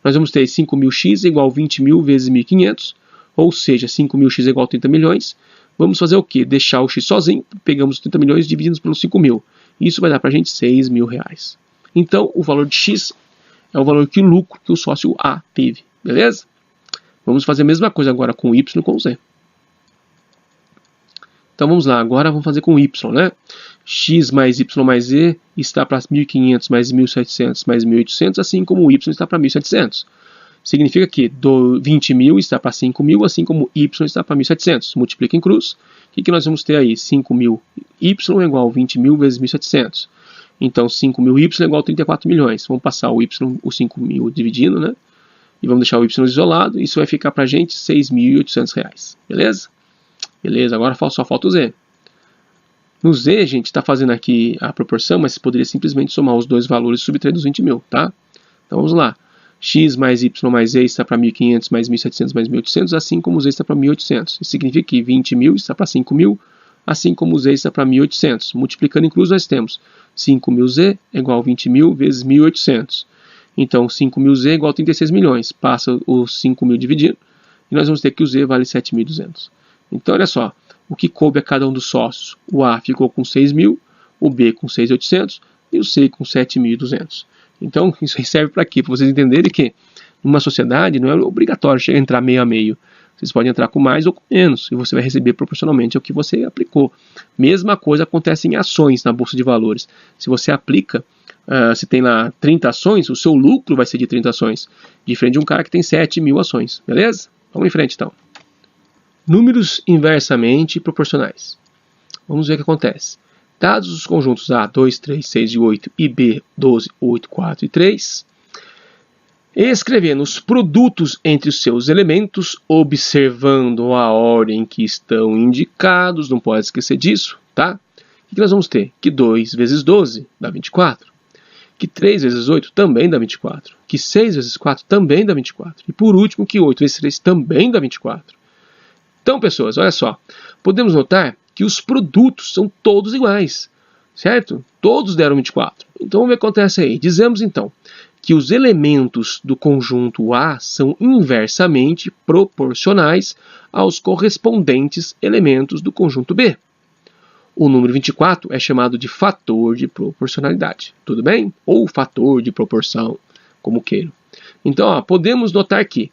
Nós vamos ter 5.000x igual a 20.000 vezes 1.500, ou seja, 5.000x é igual a 30 milhões. Vamos fazer o quê? Deixar o x sozinho, pegamos os 30 milhões e dividimos pelos 5.000. Isso vai dar para a gente R$6.000. Então, o valor de x é o valor que o lucro que o sócio A teve. Beleza? Vamos fazer a mesma coisa agora com o y e com o z. Então, vamos lá. Agora vamos fazer com o y, né? X mais y mais z está para 1.500 mais 1.700 mais 1.800, assim como o y está para 1.700. Significa que 20.000 está para 5.000, assim como y está para 1.700. Multiplica em cruz. O que nós vamos ter aí? 5.000y é igual a 20.000 vezes 1.700. Então, 5.000y é igual a 34 milhões. Vamos passar o 5.000 dividindo, né? E vamos deixar o y isolado. Isso vai ficar para a gente R$6.800. Beleza? Beleza, agora só falta o z. No z, a gente está fazendo aqui a proporção, mas você poderia simplesmente somar os dois valores e subtrair dos 20.000, tá? Então, vamos lá. X mais y mais z está para 1.500 mais 1.700 mais 1.800, assim como z está para 1.800. Isso significa que 20.000 está para 5.000, assim como o Z está para 1.800. Multiplicando incluso, nós temos 5.000Z é igual a 20.000 vezes 1.800. Então, 5.000Z é igual a 36 milhões. Passa os 5.000 dividindo, e nós vamos ter que o Z vale 7.200. Então, olha só, o que coube a cada um dos sócios. O A ficou com 6.000, o B com 6.800 e o C com 7.200. Então, isso serve para quê? Para vocês entenderem que numa sociedade não é obrigatório entrar meio a meio. Vocês podem entrar com mais ou com menos, e você vai receber proporcionalmente ao que você aplicou. Mesma coisa acontece em ações na Bolsa de Valores. Se você aplica, se tem lá 30 ações, o seu lucro vai ser de 30 ações, diferente de um cara que tem 7.000 ações, beleza? Vamos em frente então. Números inversamente proporcionais. Vamos ver o que acontece. Dados os conjuntos A, 2, 3, 6 e 8 e B, 12, 8, 4 e 3, escrevendo os produtos entre os seus elementos, observando a ordem que estão indicados, não pode esquecer disso, tá? O que nós vamos ter? Que 2 vezes 12 dá 24. Que 3 vezes 8 também dá 24. Que 6 vezes 4 também dá 24. E por último, que 8 vezes 3 também dá 24. Então, pessoas, olha só. Podemos notar que os produtos são todos iguais, certo? Todos deram 24. Então, vamos ver o que acontece aí. Dizemos, então, que os elementos do conjunto A são inversamente proporcionais aos correspondentes elementos do conjunto B. O número 24 é chamado de fator de proporcionalidade, tudo bem? Ou fator de proporção, como queiram. Então, podemos notar que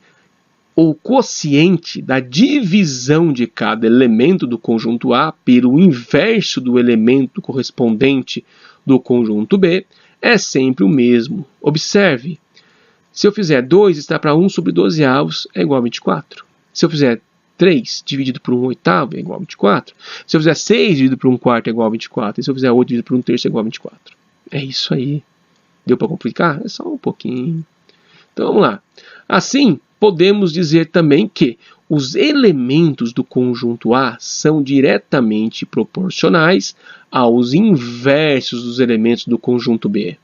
o quociente da divisão de cada elemento do conjunto A pelo inverso do elemento correspondente do conjunto B é sempre o mesmo. Observe, se eu fizer 2 está para 1 sobre 12 avos é igual a 24. Se eu fizer 3 dividido por 1 oitavo é igual a 24. Se eu fizer 6 dividido por 1 quarto é igual a 24. E se eu fizer 8 dividido por 1 terço é igual a 24. É isso aí. Deu para complicar? É só um pouquinho. Então vamos lá. Assim, podemos dizer também que os elementos do conjunto A são diretamente proporcionais aos inversos dos elementos do conjunto B.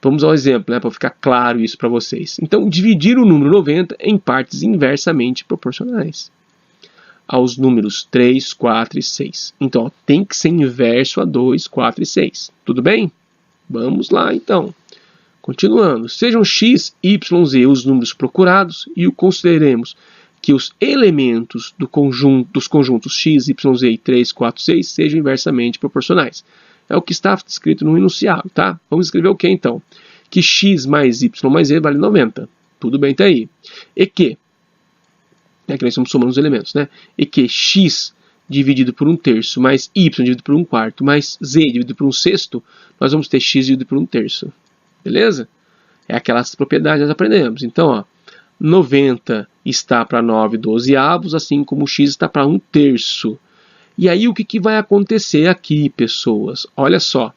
Vamos ao exemplo, para ficar claro isso para vocês. Então, dividir o número 90 em partes inversamente proporcionais aos números 3, 4 e 6. Então, tem que ser inverso a 2, 4 e 6. Tudo bem? Vamos lá, então. Continuando, sejam x, y, z os números procurados e o consideremos que os elementos dos conjuntos x, y, z e 3, 4, 6 sejam inversamente proporcionais. É o que está escrito no enunciado, tá? Vamos escrever o que então? Que x mais y mais z vale 90. Tudo bem, tá aí. E que, é que nós estamos somando os elementos, né? E que x dividido por 1 terço mais y dividido por 1 quarto mais z dividido por 1 sexto, nós vamos ter x dividido por 1 terço. Beleza? É aquelas propriedades que nós aprendemos. Então, ó, 90 está para 9 dozeavos, assim como x está para 1 terço. E aí, o que vai acontecer aqui, pessoas? Olha só,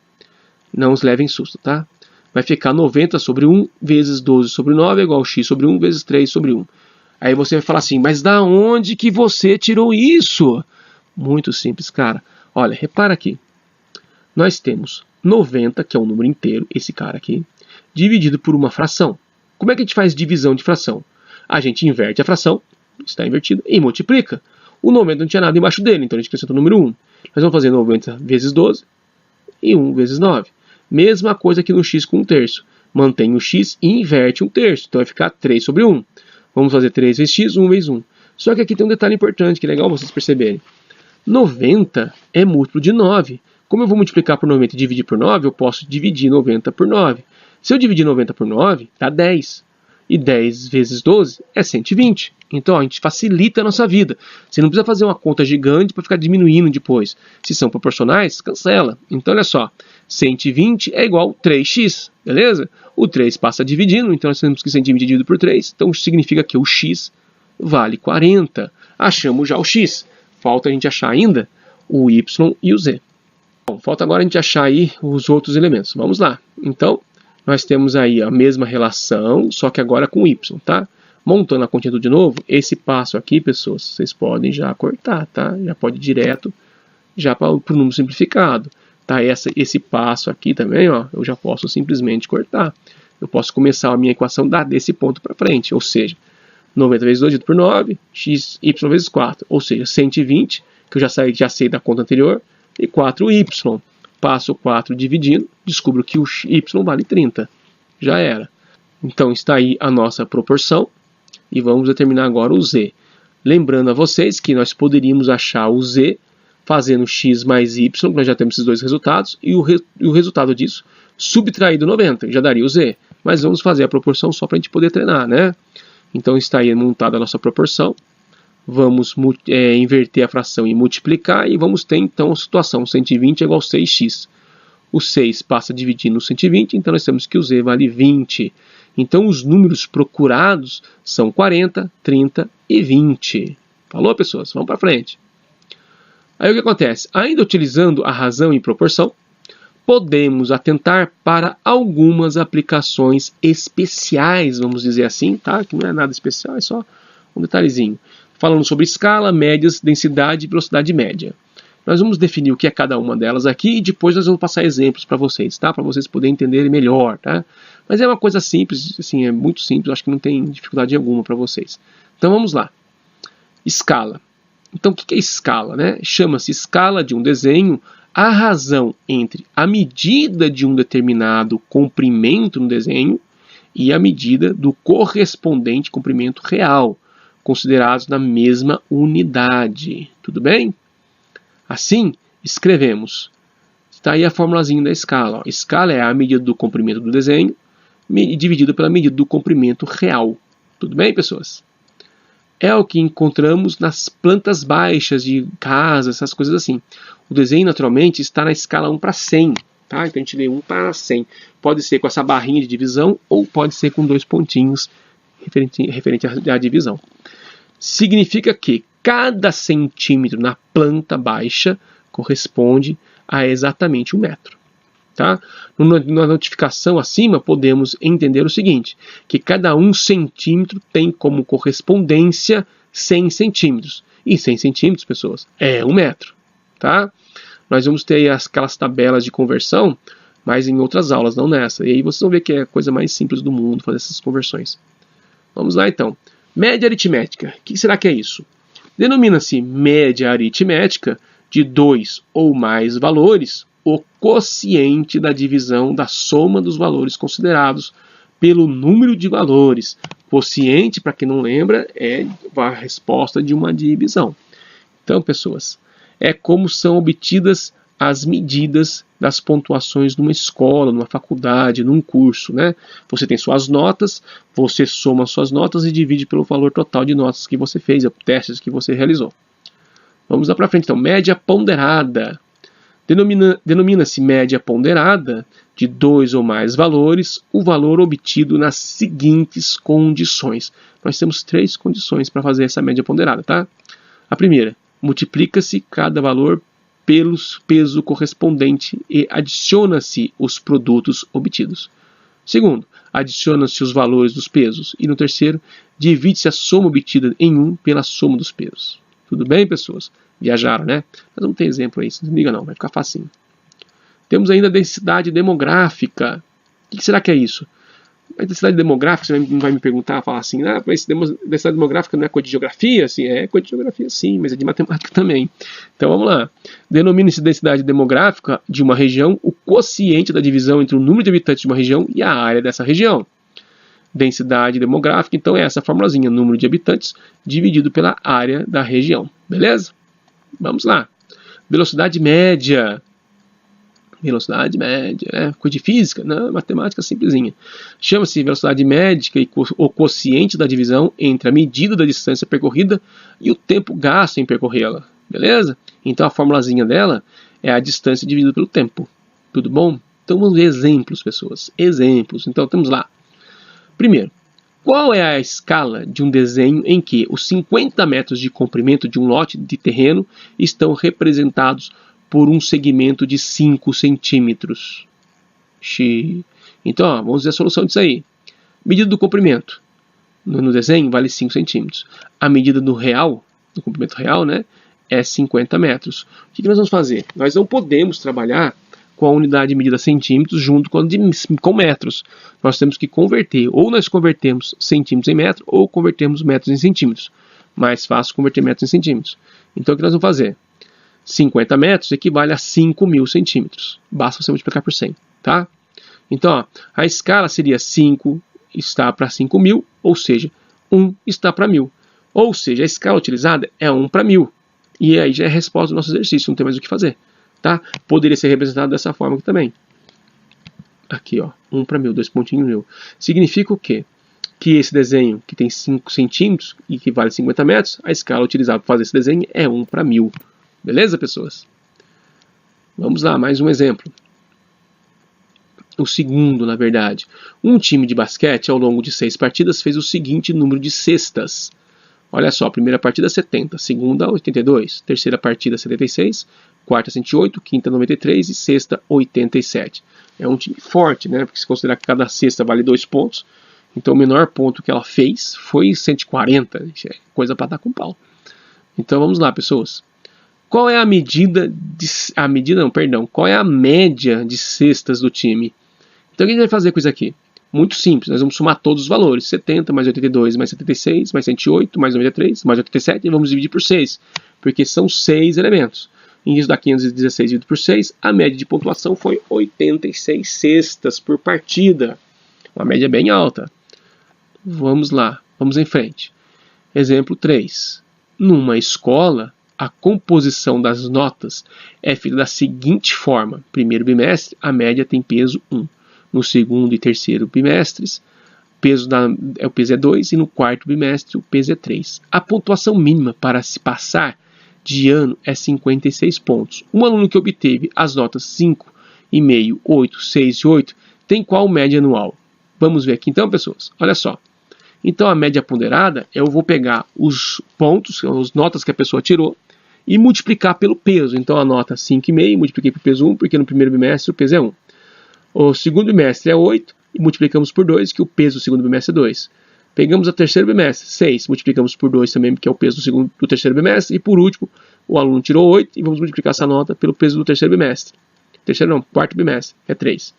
não os levem susto, tá? Vai ficar 90 sobre 1 vezes 12 sobre 9 é igual a x sobre 1 vezes 3 sobre 1. Aí você vai falar assim, mas da onde que você tirou isso? Muito simples, cara. Olha, repara aqui. Nós temos 90, que é um número inteiro, esse cara aqui, dividido por uma fração. Como é que a gente faz divisão de fração? A gente inverte a fração, está invertida, e multiplica. O 90 não tinha nada embaixo dele, então a gente acrescenta o número 1. Nós vamos fazer 90 vezes 12 e 1 vezes 9. Mesma coisa aqui no x com 1 terço. Mantém o x e inverte 1 terço. Então vai ficar 3 sobre 1. Vamos fazer 3 vezes x, 1 vezes 1. Só que aqui tem um detalhe importante, que é legal vocês perceberem. 90 é múltiplo de 9. Como eu vou multiplicar por 90 e dividir por 9, eu posso dividir 90 por 9. Se eu dividir 90 por 9, dá 10. E 10 vezes 12 é 120. Então, a gente facilita a nossa vida. Você não precisa fazer uma conta gigante para ficar diminuindo depois. Se são proporcionais, cancela. Então, olha só. 120 é igual a 3x, beleza? O 3 passa dividindo, então nós temos que ser dividido por 3. Então, significa que o x vale 40. Achamos já o x. Falta a gente achar ainda o y e o z. Bom, falta agora a gente achar aí os outros elementos. Vamos lá. Então, nós temos aí a mesma relação, só que agora com y, tá? Montando a continha tudo de novo, esse passo aqui, pessoas, vocês podem já cortar, tá? Já pode ir direto já para o número simplificado. Tá? Esse passo aqui também, ó, eu já posso simplesmente cortar. Eu posso começar a minha equação desse ponto para frente, ou seja, 90 vezes 2 dividido por 9, x, y vezes 4, ou seja, 120. que eu já sei da conta anterior, e 4y. Passo 4 dividindo, descubro que o y vale 30. Já era. Então está aí a nossa proporção, e vamos determinar agora o z. Lembrando a vocês que nós poderíamos achar o z fazendo x mais y, nós já temos esses dois resultados, e o resultado disso subtraído 90, já daria o z. Mas vamos fazer a proporção só para a gente poder treinar, né? Então está aí montada a nossa proporção. Vamos inverter a fração e multiplicar, e vamos ter então a situação 120 é igual a 6x. O 6 passa a dividir no 120, então nós temos que o z vale 20. Então os números procurados são 40, 30 e 20. Falou, pessoas? Vamos para frente. Aí o que acontece? Ainda utilizando a razão e proporção, podemos atentar para algumas aplicações especiais, vamos dizer assim, tá? Que não é nada especial, é só um detalhezinho. Falando sobre escala, médias, densidade e velocidade média. Nós vamos definir o que é cada uma delas aqui e depois nós vamos passar exemplos para vocês, tá? Para vocês poderem entender melhor, tá? Mas é uma coisa simples, assim, é muito simples, acho que não tem dificuldade alguma para vocês. Então vamos lá. Escala. Então o que é escala, né? Chama-se escala de um desenho a razão entre a medida de um determinado comprimento no desenho e a medida do correspondente comprimento real, considerados na mesma unidade. Tudo bem? Assim, escrevemos. Está aí a formulazinha da escala. Ó. Escala é a medida do comprimento do desenho dividido pela medida do comprimento real. Tudo bem, pessoas? É o que encontramos nas plantas baixas de casas, essas coisas assim. O desenho, naturalmente, está na escala 1 para 100. Tá? Então, a gente lê 1 para 100. Pode ser com essa barrinha de divisão ou pode ser com 2 pontinhos referente à divisão. Significa que cada centímetro na planta baixa corresponde a exatamente 1 metro. Tá? Na notificação acima, podemos entender o seguinte, que cada 1 centímetro tem como correspondência 100 centímetros. E 100 centímetros, pessoas, é 1 metro. Tá? Nós vamos ter aquelas tabelas de conversão, mas em outras aulas, não nessa. E aí vocês vão ver que é a coisa mais simples do mundo fazer essas conversões. Vamos lá, então. Média aritmética. O que será que é isso? Denomina-se média aritmética de 2 ou mais valores o quociente da divisão da soma dos valores considerados pelo número de valores. Quociente, para quem não lembra, é a resposta de uma divisão. Então, pessoas, é como são obtidas as medidas das pontuações numa escola, numa faculdade, num curso, né? Você tem suas notas, você soma suas notas e divide pelo valor total de notas que você fez, testes que você realizou. Vamos lá para frente, então. Média ponderada. Denomina-se média ponderada de 2 ou mais valores o valor obtido nas seguintes condições. Nós temos 3 condições para fazer essa média ponderada, tá? A primeira, multiplica-se cada valor pelo peso correspondente e adiciona-se os produtos obtidos. Segundo, adiciona-se os valores dos pesos. E no terceiro, divide-se a soma obtida em 1 pela soma dos pesos. Tudo bem, pessoas? Viajaram, né? Mas vamos ter exemplo aí, não liga não, vai ficar facinho. Temos ainda a densidade demográfica. O que será que é isso? A densidade demográfica, você não vai me perguntar, falar assim, mas densidade demográfica não é coisa de geografia? Assim, é coisa de geografia sim, mas é de matemática também. Então vamos lá. Denomina-se densidade demográfica de uma região o quociente da divisão entre o número de habitantes de uma região e a área dessa região. Densidade demográfica, então é essa formulazinha, número de habitantes dividido pela área da região. Beleza? Vamos lá. Velocidade média. Velocidade média, coisa de física? Não, matemática simplesinha. Chama-se velocidade média e o quociente da divisão entre a medida da distância percorrida e o tempo gasto em percorrê-la. Beleza? Então a formulazinha dela é a distância dividida pelo tempo. Tudo bom? Então vamos ver exemplos, pessoas. Exemplos. Então temos lá. Primeiro, qual é a escala de um desenho em que os 50 metros de comprimento de um lote de terreno estão representados por um segmento de 5 centímetros? Então, vamos ver a solução disso aí. Medida do comprimento no desenho vale 5 centímetros. A medida do comprimento real, né, é 50 metros. O que nós vamos fazer? Nós não podemos trabalhar com a unidade de medida centímetros junto com metros. Nós temos que converter, ou nós convertemos centímetros em metro, ou convertemos metros em centímetros. Mais fácil converter metros em centímetros. Então o que nós vamos fazer? 50 metros equivale a 5.000 centímetros. Basta você multiplicar por 100, tá? Então, ó, a escala seria 5 está para 5.000, ou seja, 1 está para 1.000. Ou seja, a escala utilizada é 1 para 1.000. E aí já é a resposta do nosso exercício, não tem mais o que fazer, tá? Poderia ser representado dessa forma aqui também. Aqui, ó, 1 para 1.000, 2 pontinhos 1.000. Significa o quê? Que esse desenho, que tem 5 centímetros e que vale 50 metros, a escala utilizada para fazer esse desenho é 1 para 1.000. Beleza, pessoas? Vamos lá, mais um exemplo. O segundo, na verdade. Um time de basquete, ao longo de 6 partidas, fez o seguinte número de cestas. Olha só, primeira partida 70, segunda 82, terceira partida 76, quarta 108, quinta 93 e sexta 87. É um time forte, né? Porque se considerar que cada cesta vale 2 pontos, então o menor ponto que ela fez foi 140, é coisa para dar com pau. Então vamos lá, pessoas. Qual é a qual é a média de cestas do time? Então o que a gente vai fazer com isso aqui? Muito simples, nós vamos somar todos os valores, 70 mais 82 mais 76 mais 108 mais 93 mais 87 e vamos dividir por 6, porque são 6 elementos. E isso dá 516 dividido por 6, a média de pontuação foi 86 cestas por partida. Uma média bem alta. Vamos lá, vamos em frente. Exemplo 3. Numa escola, a composição das notas é feita da seguinte forma. Primeiro bimestre, a média tem peso 1. No segundo e terceiro bimestres, o peso é 2 e no quarto bimestre o peso é 3. A pontuação mínima para se passar de ano é 56 pontos. Um aluno que obteve as notas 5,5, 8, 6 e 8 tem qual média anual? Vamos ver aqui então, pessoas. Olha só. Então a média ponderada, eu vou pegar os pontos, as notas que a pessoa tirou, e multiplicar pelo peso. Então a nota 5,5, multipliquei pelo peso 1, porque no primeiro bimestre o peso é 1. O segundo bimestre é 8, e multiplicamos por 2, que o peso do segundo bimestre é 2. Pegamos o terceiro bimestre, 6, multiplicamos por 2 também, porque é o peso do terceiro bimestre. E por último, o aluno tirou 8, e vamos multiplicar essa nota pelo peso do terceiro bimestre. Quarto bimestre, é 3.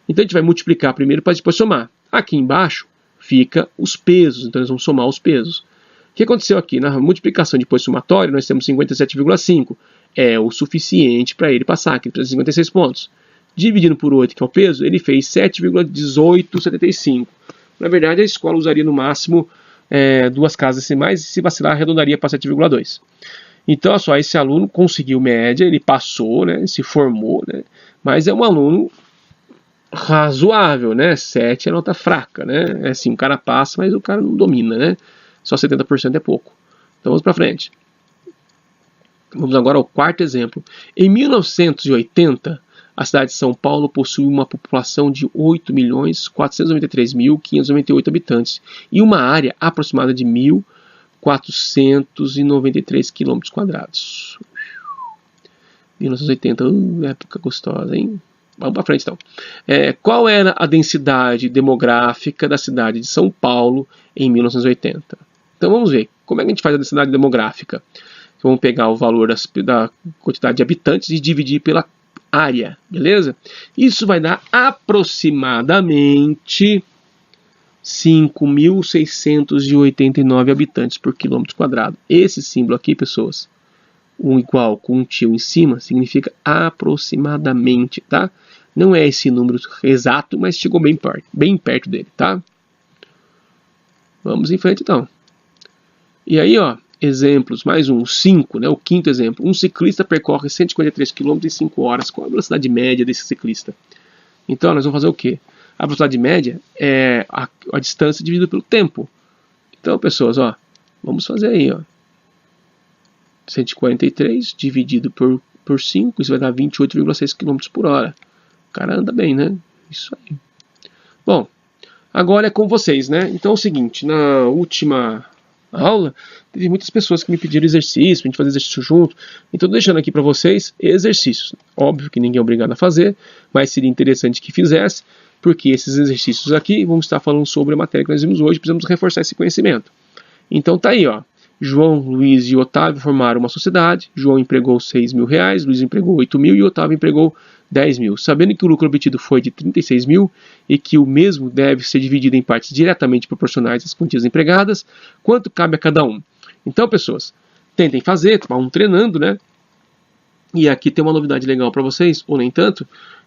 Então a gente vai multiplicar primeiro para depois somar. Aqui embaixo fica os pesos, então nós vamos somar os pesos. O que aconteceu aqui? Na multiplicação depois somatória, nós temos 57,5. É o suficiente para ele passar, que ele precisa de 56 pontos. Dividindo por 8, que é o peso, ele fez 7,1875. Na verdade, a escola usaria no máximo 2 casas decimais e se vacilar, arredondaria para 7,2. Então, olha só, esse aluno conseguiu média, ele passou, né, se formou, né, mas é um aluno razoável, né? 7 é nota fraca, né? É assim, o cara passa, mas o cara não domina, né? Só 70% é pouco. Então vamos para frente. Vamos agora ao quarto exemplo. Em 1980, a cidade de São Paulo possui uma população de 8.493.598 habitantes e uma área aproximada de 1.493 km². 1980, época gostosa, hein? Vamos para frente então. Qual era a densidade demográfica da cidade de São Paulo em 1980? Então vamos ver. Como é que a gente faz a densidade demográfica? Vamos pegar o valor da quantidade de habitantes e dividir pela área, beleza? Isso vai dar aproximadamente 5.689 habitantes por km². Esse símbolo aqui, pessoas, um igual com um tio em cima, significa aproximadamente, tá? Não é esse número exato, mas chegou bem perto dele, tá? Vamos em frente, então. E aí, ó, exemplos, mais um, 5, né? O quinto exemplo. Um ciclista percorre 153 km em 5 horas. Qual a velocidade média desse ciclista? Então, nós vamos fazer o quê? A velocidade média é a distância dividida pelo tempo. Então, pessoas, ó, vamos fazer aí, ó. 143 dividido por 5, isso vai dar 28,6 km por hora. O cara anda bem, né? Isso aí. Bom, agora é com vocês, né? Então é o seguinte, na última aula, teve muitas pessoas que me pediram exercício, pra gente fazer exercício junto. Então deixando aqui para vocês exercícios. Óbvio que ninguém é obrigado a fazer, mas seria interessante que fizesse, porque esses exercícios aqui vamos estar falando sobre a matéria que nós vimos hoje, precisamos reforçar esse conhecimento. Então tá aí, ó. João, Luiz e Otávio formaram uma sociedade. João empregou R$6.000, Luiz empregou 8.000 e Otávio empregou 10.000. Sabendo que o lucro obtido foi de 36.000 e que o mesmo deve ser dividido em partes diretamente proporcionais às quantias empregadas, quanto cabe a cada um? Então, pessoas, tentem fazer, vão treinando, né? E aqui tem uma novidade legal para vocês, ou nem tanto,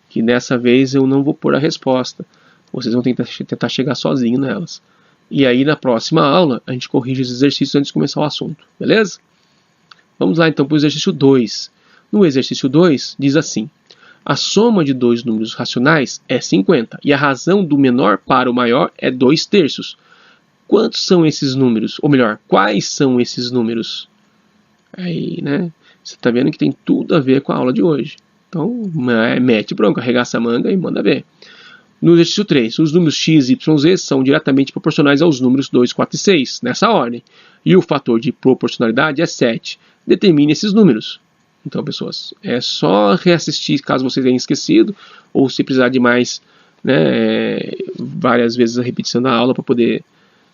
que dessa vez eu não vou pôr a resposta. Vocês vão tentar chegar sozinhos nelas. E aí na próxima aula a gente corrige os exercícios antes de começar o assunto, beleza? Vamos lá então para o exercício 2. No exercício 2 diz assim: a soma de dois números racionais é 50 e a razão do menor para o maior é 2/3. Quantos são esses números? Ou melhor, quais são esses números? Aí, né? Você está vendo que tem tudo a ver com a aula de hoje. Então, mete bronca, arregaça a manga e manda ver. No exercício 3, os números x, y, z são diretamente proporcionais aos números 2, 4 e 6, nessa ordem. E o fator de proporcionalidade é 7. Determine esses números. Então, pessoas, é só reassistir caso vocês tenham esquecido, ou se precisar de mais, né, várias vezes a repetição da aula para poder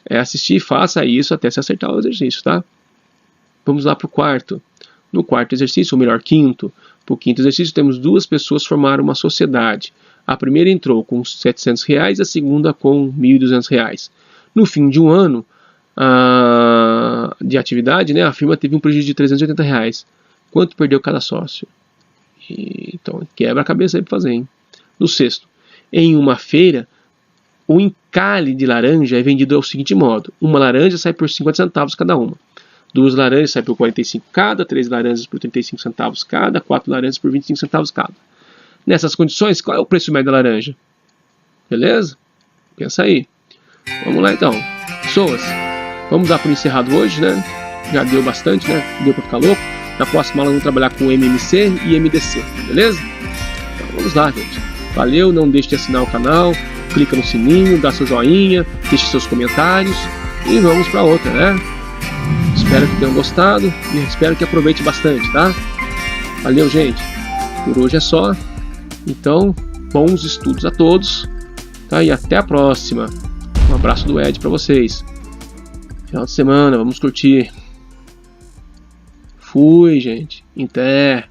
assistir, faça isso até se acertar o exercício, tá? Vamos lá para o quarto. No quarto exercício, ou melhor, quinto. Para o quinto exercício, temos duas pessoas que formaram uma sociedade. A primeira entrou com R$700, a segunda com R$1.200. No fim de um ano de atividade, né, a firma teve um prejuízo de R$380. Quanto perdeu cada sócio? Então, quebra a cabeça aí para fazer, hein? No sexto, em uma feira, o encalhe de laranja é vendido ao seguinte modo: uma laranja sai por 50 centavos cada uma. 2 laranjas saem por 45 cada, 3 laranjas por 35 centavos cada, 4 laranjas por 25 centavos cada. Nessas condições, qual é o preço médio da laranja? Beleza? Pensa aí. Vamos lá então. Pessoas, vamos dar por encerrado hoje, né? Já deu bastante, né? Deu para ficar louco. Na próxima aula vamos trabalhar com MMC e MDC, beleza? Então vamos lá, gente. Valeu, não deixe de assinar o canal, clica no sininho, dá seu joinha, deixe seus comentários e vamos para outra, né? Espero que tenham gostado e espero que aproveite bastante, tá? Valeu, gente. Por hoje é só. Então, bons estudos a todos, tá? E até a próxima. Um abraço do Ed para vocês. Final de semana, vamos curtir. Fui, gente. Até.